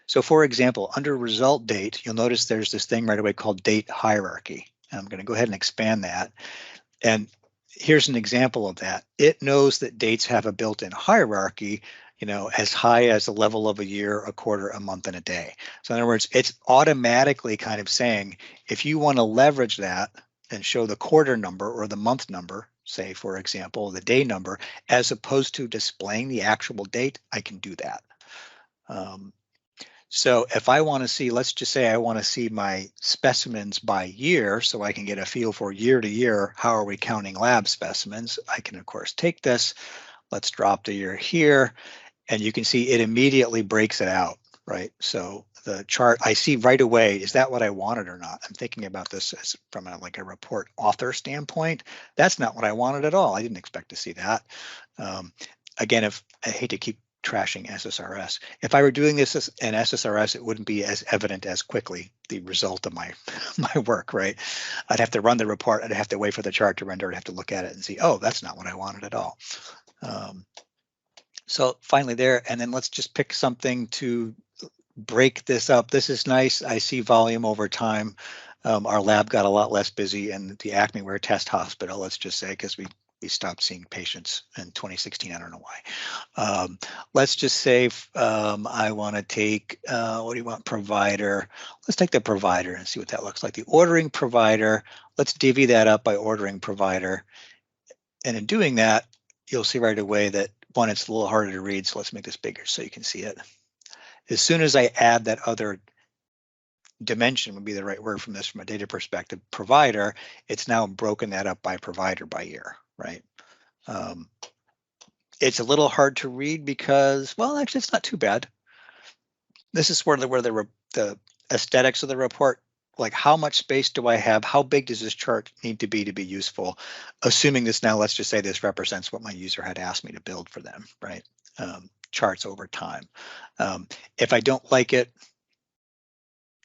[SPEAKER 1] So for example, under result date, you'll notice there's this thing right away called date hierarchy. I'm going to go ahead and expand that. And here's an example of that. It knows that dates have a built-in hierarchy, you know, as high as the level of a year, a quarter, a month, and a day. So in other words, it's automatically kind of saying, if you want to leverage that and show the quarter number or the month number, say, for example, the day number, as opposed to displaying the actual date, I can do that. So if I want to see, let's just say I want to see my specimens by year so I can get a feel for year to year, how are we counting lab specimens? I can, of course, take this. Let's drop the year here, and you can see it immediately breaks it out, right? So the chart I see right away, is that what I wanted or not? I'm thinking about this as from like a report author standpoint. That's not what I wanted at all. I didn't expect to see that. Again, if I hate to keep trashing SSRS. If I were doing this in SSRS, it wouldn't be as evident as quickly the result of my work, right? I'd have to run the report, I'd have to wait for the chart to render, I'd have to look at it and see, oh, that's not what I wanted at all. So finally there, and then let's just pick something to break this up. This is nice. I see volume over time. Our lab got a lot less busy in the Acme Ware Test Hospital, let's just say, because we stopped seeing patients in 2016. I don't know why. Let's just say I want to take, what do you want, provider. Let's take the provider and see what that looks like. The ordering provider, let's divvy that up by ordering provider. And in doing that, you'll see right away that, one, it's a little harder to read, so let's make this bigger so you can see it. As soon as I add that other dimension, would be the right word from this from a data perspective, provider, it's now broken that up by provider by year, right? It's a little hard to read because, well, actually it's not too bad. This is where the aesthetics of the report, like how much space do I have? How big does this chart need to be useful? Assuming this now, let's just say this represents what my user had asked me to build for them, right? Charts over time. If I don't like it,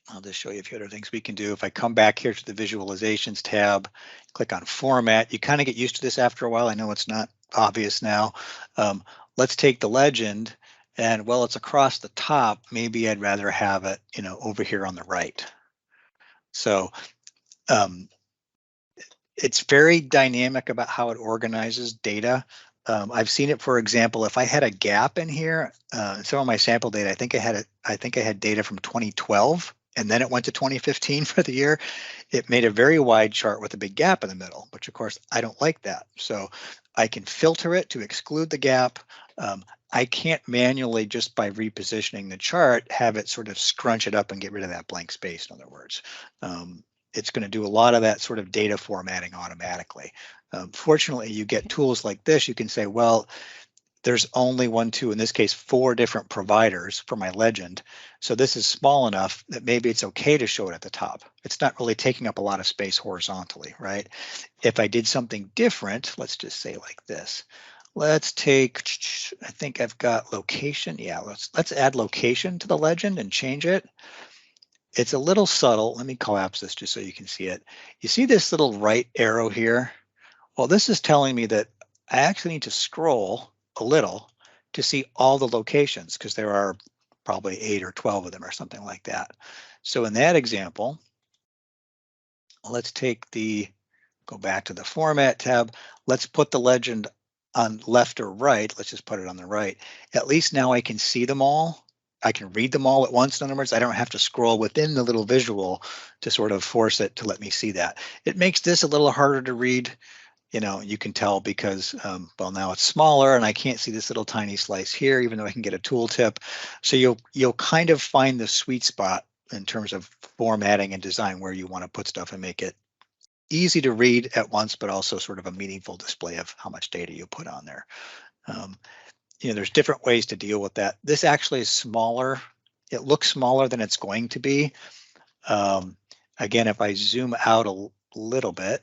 [SPEAKER 1] I'll just show you a few other things we can do. If I come back here to the visualizations tab, click on format, you kind of get used to this after a while. I know it's not obvious now. Let's take the legend, and well, it's across the top. Maybe I'd rather have it, over here on the right. So it's very dynamic about how it organizes data. I've seen it, for example, if I had a gap in here, some of my sample data, I think I had data from 2012. And then it went to 2015 for the year. It made a very wide chart with a big gap in the middle, which of course I don't like that. So I can filter it to exclude the gap. I can't manually, just by repositioning the chart, have it sort of scrunch it up and get rid of that blank space, in other words. It's going to do a lot of that sort of data formatting automatically. Fortunately, you get tools like this. You can say, well, there's only 1, 2, in this case, 4 different providers for my legend. So this is small enough that maybe it's okay to show it at the top. It's not really taking up a lot of space horizontally, right? If I did something different, let's just say like this. Let's take, I think I've got location. Yeah, let's add location to the legend and change it. It's a little subtle. Let me collapse this just so you can see it. You see this little right arrow here? Well, this is telling me that I actually need to scroll a little to see all the locations, because there are probably 8 or 12 of them or something like that. So in that example, let's go back to the format tab. Let's put the legend on left or right. Let's just put it on the right. At least now I can see them all. I can read them all at once. In other words, I don't have to scroll within the little visual to sort of force it to let me see that. It makes this a little harder to read. You can tell because, well, now it's smaller and I can't see this little tiny slice here, even though I can get a tooltip. So you'll kind of find the sweet spot in terms of formatting and design where you want to put stuff and make it easy to read at once, but also sort of a meaningful display of how much data you put on there. There's different ways to deal with that. This actually is smaller. It looks smaller than it's going to be. Again, if I zoom out a little bit,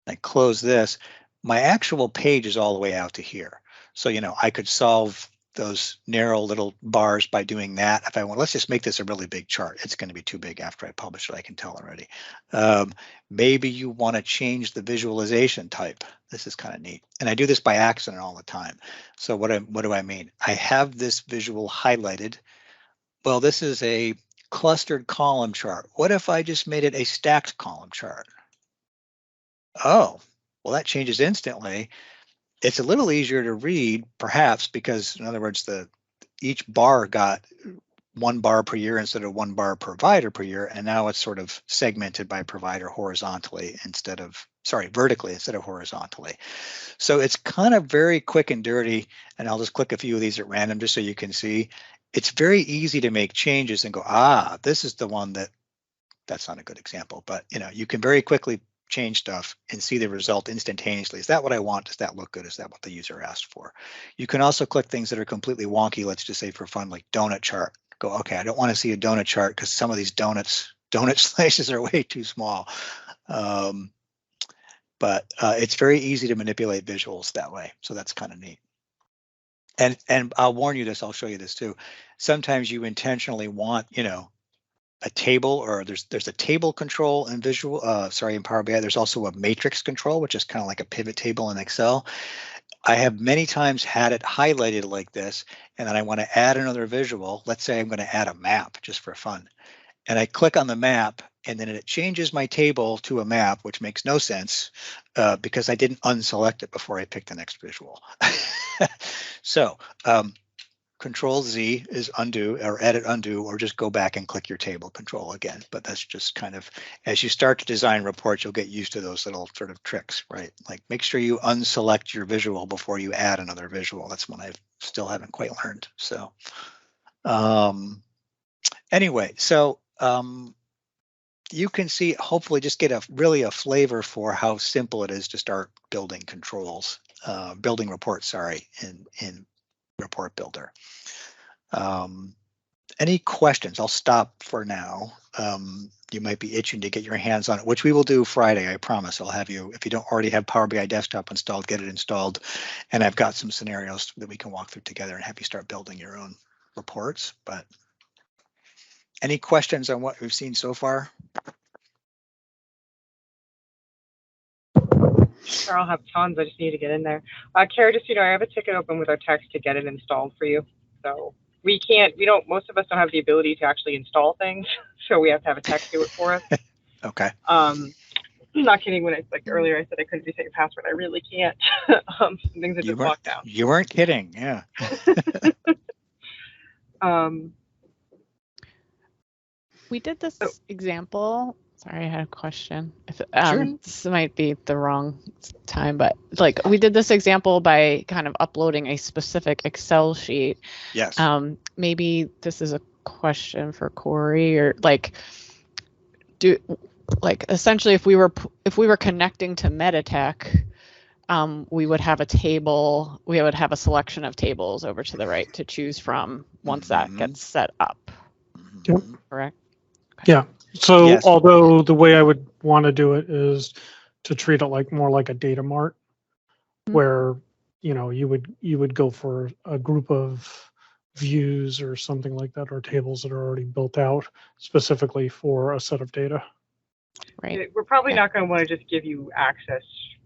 [SPEAKER 1] I close this, my actual page is all the way out to here. So, I could solve those narrow little bars by doing that. If I want, let's just make this a really big chart. It's going to be too big after I publish it, I can tell already. Maybe you want to change the visualization type. This is kind of neat. And I do this by accident all the time. So what do I mean? I have this visual highlighted. Well, this is a clustered column chart. What if I just made it a stacked column chart? Oh, well, that changes instantly. It's a little easier to read, perhaps, because, in other words, each bar got 1 bar per year instead of 1 bar per provider per year. And now it's sort of segmented by provider horizontally instead of, sorry, vertically instead of horizontally. So it's kind of very quick and dirty. And I'll just click a few of these at random just so you can see. It's very easy to make changes and go, ah, this is the one that's not a good example, but you can very quickly change stuff and see the result instantaneously. Is that what I want? Does that look good? Is that what the user asked for? You can also click things that are completely wonky. Let's just say for fun, like donut chart. Go, okay, I don't want to see a donut chart because some of these donut slices are way too small. But it's very easy to manipulate visuals that way. So that's kind of neat. And I'll warn you this, I'll show you this too. Sometimes you intentionally want, a table, or there's a table control in visual, in Power BI. There's also a matrix control, which is kind of like a pivot table in Excel. I have many times had it highlighted like this, and then I want to add another visual. Let's say I'm going to add a map just for fun. And I click on the map, and then it changes my table to a map, which makes no sense because I didn't unselect it before I picked the next visual. So Control Z is undo, or edit undo, or just go back and click your table control again. But that's just kind of, as you start to design reports, you'll get used to those little sort of tricks, right? Like make sure you unselect your visual before you add another visual. That's one I still haven't quite learned. So anyway, so you can see, hopefully just get really a flavor for how simple it is to start building controls, building reports, in Report Builder. Any questions? I'll stop for now. You might be itching to get your hands on it, which we will do Friday, I promise. I'll have you, if you don't already have Power BI Desktop installed, get it installed. And I've got some scenarios that we can walk through together and have you start building your own reports. But any questions on what we've seen so far?
[SPEAKER 2] Sure, I'll have tons. I just need to get in there. Kara, just I have a ticket open with our text to get it installed for you. So most of us don't have the ability to actually install things, so we have to have a text do it for us.
[SPEAKER 1] Okay.
[SPEAKER 2] I'm not kidding when earlier I said I couldn't reset your password. I really can't. Things are just locked down.
[SPEAKER 1] You weren't kidding, yeah.
[SPEAKER 5] We did this example. Sorry, I had a question.
[SPEAKER 1] Sure.
[SPEAKER 5] This might be the wrong time, but we did this example by kind of uploading a specific Excel sheet.
[SPEAKER 1] Yes.
[SPEAKER 5] Maybe this is a question for Corey, or essentially if we were connecting to Meditech, we would have a table. We would have a selection of tables over to the right to choose from once that gets set up.
[SPEAKER 3] Yep.
[SPEAKER 5] Correct? Okay.
[SPEAKER 3] Yeah. So
[SPEAKER 1] Yes.
[SPEAKER 3] Although the way I would want to do it is to treat it more like a data mart, where you would go for a group of views or something like that, or tables that are already built out specifically for a set of data.
[SPEAKER 5] Right.
[SPEAKER 2] We're probably not going to want to just give you access.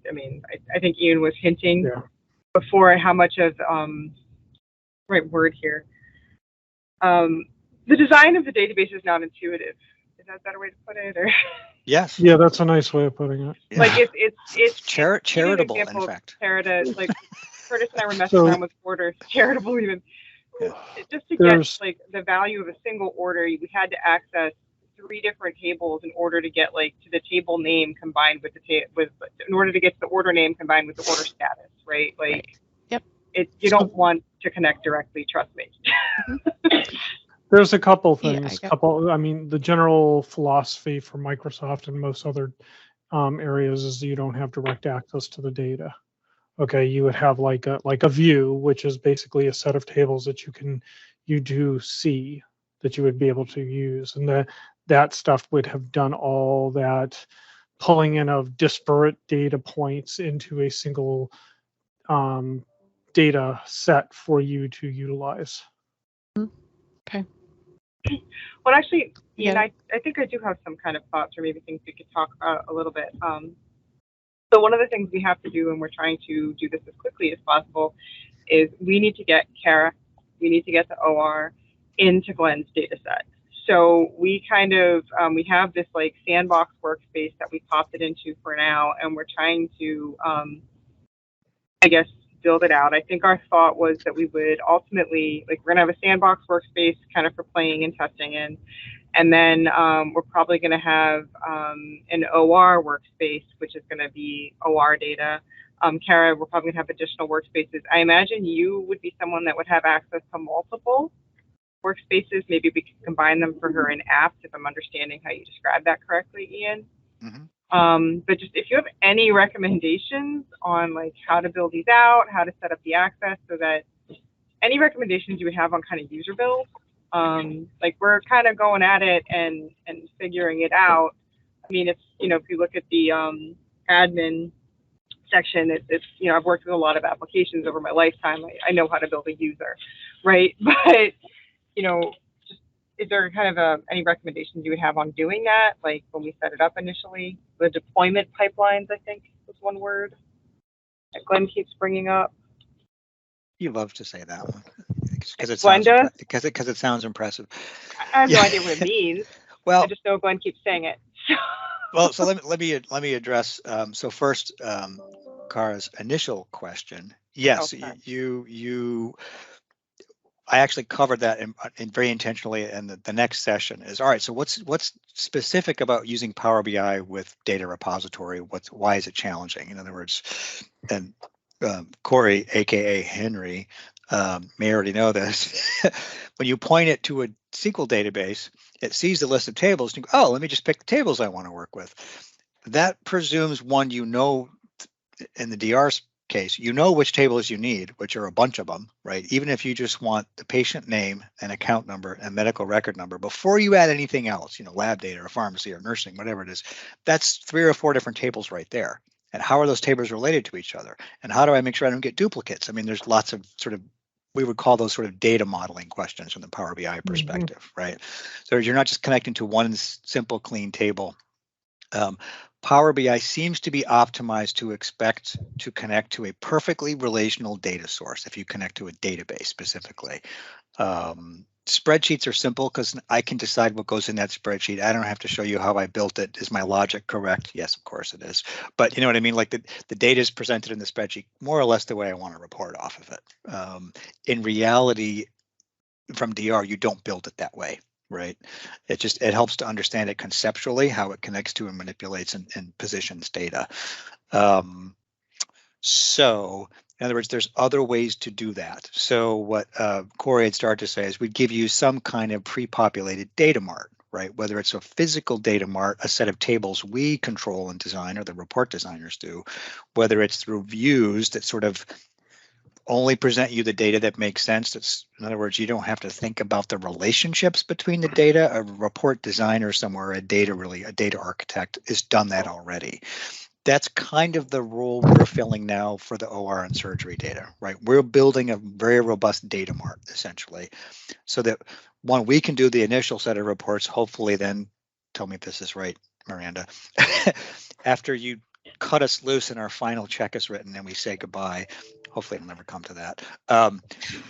[SPEAKER 2] I mean, I think Ian was hinting before how much of right word here. The design of the database is not intuitive. Is that a better way to put it? Or
[SPEAKER 1] Yes.
[SPEAKER 3] Yeah, that's a nice way of putting it.
[SPEAKER 1] Yeah.
[SPEAKER 2] It's
[SPEAKER 1] charitable, in fact.
[SPEAKER 2] Curtis and I were messing around with orders, charitable even.
[SPEAKER 1] Yeah.
[SPEAKER 2] Just to get the value of a single order, we had to access 3 different tables in order to get to the table name combined with in order to get to the order name combined with the order status, right?
[SPEAKER 5] Yep.
[SPEAKER 2] You don't want to connect directly, trust me.
[SPEAKER 3] There's a couple things.
[SPEAKER 5] Yeah,
[SPEAKER 3] I mean, the general philosophy for Microsoft and most other areas is that you don't have direct access to the data. Okay, you would have like a view, which is basically a set of tables that you do see that you would be able to use, and that stuff would have done all that pulling in of disparate data points into a single data set for you to utilize.
[SPEAKER 5] Okay.
[SPEAKER 2] Well, actually, Ian, I think I do have some kind of thoughts or maybe things we could talk about a little bit. So one of the things we have to do, and we're trying to do this as quickly as possible, is we need to get Kara, we need to get the OR into Glenn's data set. So we kind of, we have this sandbox workspace that we popped it into for now, and we're trying to, build it out. I think our thought was that we would ultimately, like, we're gonna have a sandbox workspace kind of for playing and testing in. And then we're probably going to have an OR workspace, which is going to be OR data. Kara, we're probably going to have additional workspaces. I imagine you would be someone that would have access to multiple workspaces. Maybe we could combine them for her in apps, if I'm understanding how you described that correctly, Ian. But just if you have any recommendations on like how to build these out, how to set up the access, so that any recommendations you would have on kind of user build. Like we're kind of going at it and figuring it out. I mean, it's, you know, if you look at the admin section, it's, you know, I've worked with a lot of applications over my lifetime. I know how to build a user, right? But, you know, just, is there kind of any recommendations you would have on doing that? Like when we set it up initially, the deployment pipelines, I think was one word that Glenn keeps bringing up.
[SPEAKER 1] You love to say that one because it sounds impressive.
[SPEAKER 2] I have no idea what it means.
[SPEAKER 1] Well,
[SPEAKER 2] I just know Glenn keeps saying it.
[SPEAKER 1] Well, so let me address. So first, Kara's initial question. Yes, okay. I actually covered that in very intentionally, and the next session is all right. So what's specific about using Power BI with data repository? Why is it challenging? In other words, and Corey, aka Henry, may already know this. When you point it to a SQL database, it sees the list of tables and you go, oh, let me just pick the tables I want to work with. That presumes one, you know, in the DR case, you know which tables you need, which are a bunch of them, right? Even if you just want the patient name and account number and medical record number, before you add anything else, you know, lab data or pharmacy or nursing, whatever it is, that's 3 or 4 different tables right there. And how are those tables related to each other? And how do I make sure I don't get duplicates? I mean, there's lots of sort of, we would call those sort of data modeling questions from the Power BI perspective, right? So you're not just connecting to one simple clean table. Power BI seems to be optimized to expect to connect to a perfectly relational data source if you connect to a database specifically. Spreadsheets are simple because I can decide what goes in that spreadsheet. I don't have to show you how I built it. Is my logic correct? Yes, of course it is. But you know what I mean? Like the data is presented in the spreadsheet more or less the way I want to report off of it. In reality, from DR, you don't build it that way, right? It helps to understand it conceptually, how it connects to and manipulates and positions data. So in other words, there's other ways to do that. So what Corey had started to say is we'd give you some kind of pre-populated data mart, right? Whether it's a physical data mart, a set of tables we control and design, or the report designers do, whether it's through views that sort of only present you the data that makes sense. That's, in other words, you don't have to think about the relationships between the data. A report designer somewhere, a data architect has done that already. That's kind of the role we're filling now for the OR and surgery data, right? We're building a very robust data mart, essentially, so that one, we can do the initial set of reports, hopefully then, tell me if this is right, Miranda, after you cut us loose and our final check is written and we say goodbye, hopefully it'll never come to that,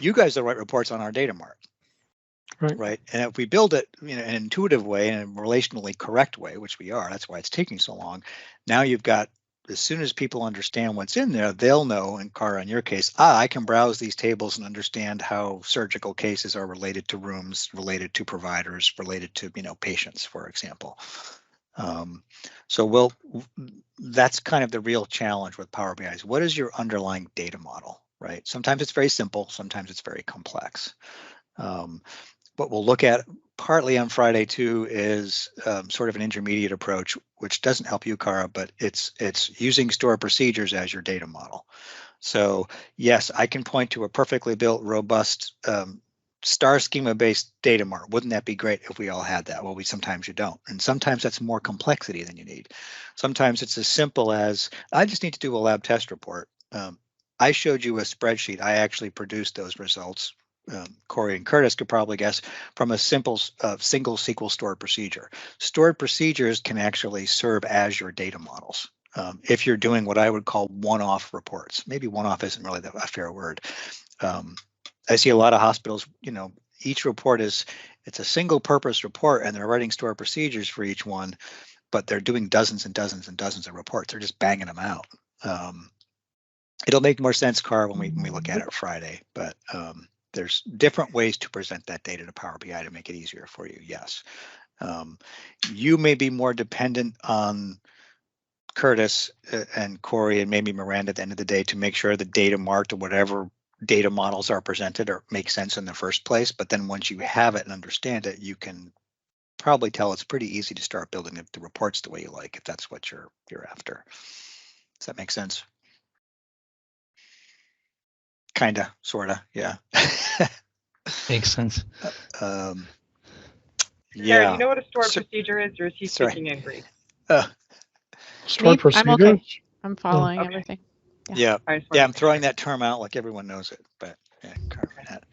[SPEAKER 1] you guys will write reports on our data mart. Right. And if we build it in an intuitive way and a relationally correct way, which we are, that's why it's taking so long. Now you've got, as soon as people understand what's in there, they'll know, and Kara, in your case, I can browse these tables and understand how surgical cases are related to rooms, related to providers, related to, patients, for example. So that's kind of the real challenge with Power BI is what is your underlying data model, right? Sometimes it's very simple, sometimes it's very complex. What we'll look at partly on Friday too is sort of an intermediate approach, which doesn't help you, Kara, but it's using stored procedures as your data model. So yes, I can point to a perfectly built, robust star schema-based data mart. Wouldn't that be great if we all had that? Well, sometimes you don't, and sometimes that's more complexity than you need. Sometimes it's as simple as I just need to do a lab test report. I showed you a spreadsheet. I actually produced those results. Corey and Curtis could probably guess from a simple single SQL stored procedure. Stored procedures can actually serve as your data models. If you're doing what I would call one-off reports, maybe one-off isn't really a fair word. I see a lot of hospitals, each report it's a single purpose report and they're writing stored procedures for each one, but they're doing dozens and dozens and dozens of reports. They're just banging them out. It'll make more sense, Carr, when we look at it Friday, but there's different ways to present that data to Power BI to make it easier for you. Yes. You may be more dependent on Curtis and Corey and maybe Miranda at the end of the day to make sure the data marked or whatever data models are presented or make sense in the first place. But then once you have it and understand it, you can probably tell it's pretty easy to start building the reports the way you like, if that's what you're after. Does that make sense? Kinda, sorta, yeah.
[SPEAKER 4] Makes sense.
[SPEAKER 2] Sarah, do you know what a stored
[SPEAKER 1] So-
[SPEAKER 2] procedure is, or is he
[SPEAKER 1] sorry.
[SPEAKER 2] speaking in Greek?
[SPEAKER 3] Stored
[SPEAKER 5] I'm
[SPEAKER 3] procedure.
[SPEAKER 5] okay. I'm following
[SPEAKER 2] Okay.
[SPEAKER 5] everything.
[SPEAKER 1] Yeah,
[SPEAKER 2] I just
[SPEAKER 1] yeah,
[SPEAKER 2] wanted
[SPEAKER 1] I'm
[SPEAKER 2] to-
[SPEAKER 1] throwing that term out like everyone knows it, but yeah, carving that.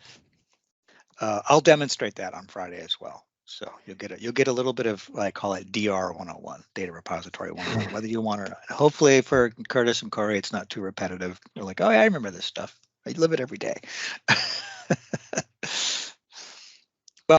[SPEAKER 1] I'll demonstrate that on Friday as well. So you'll get a little bit of, I call it DR 101, data repository 101, whether you want or not. Hopefully for Curtis and Corey, it's not too repetitive. You're like, oh yeah, I remember this stuff. I live it every day.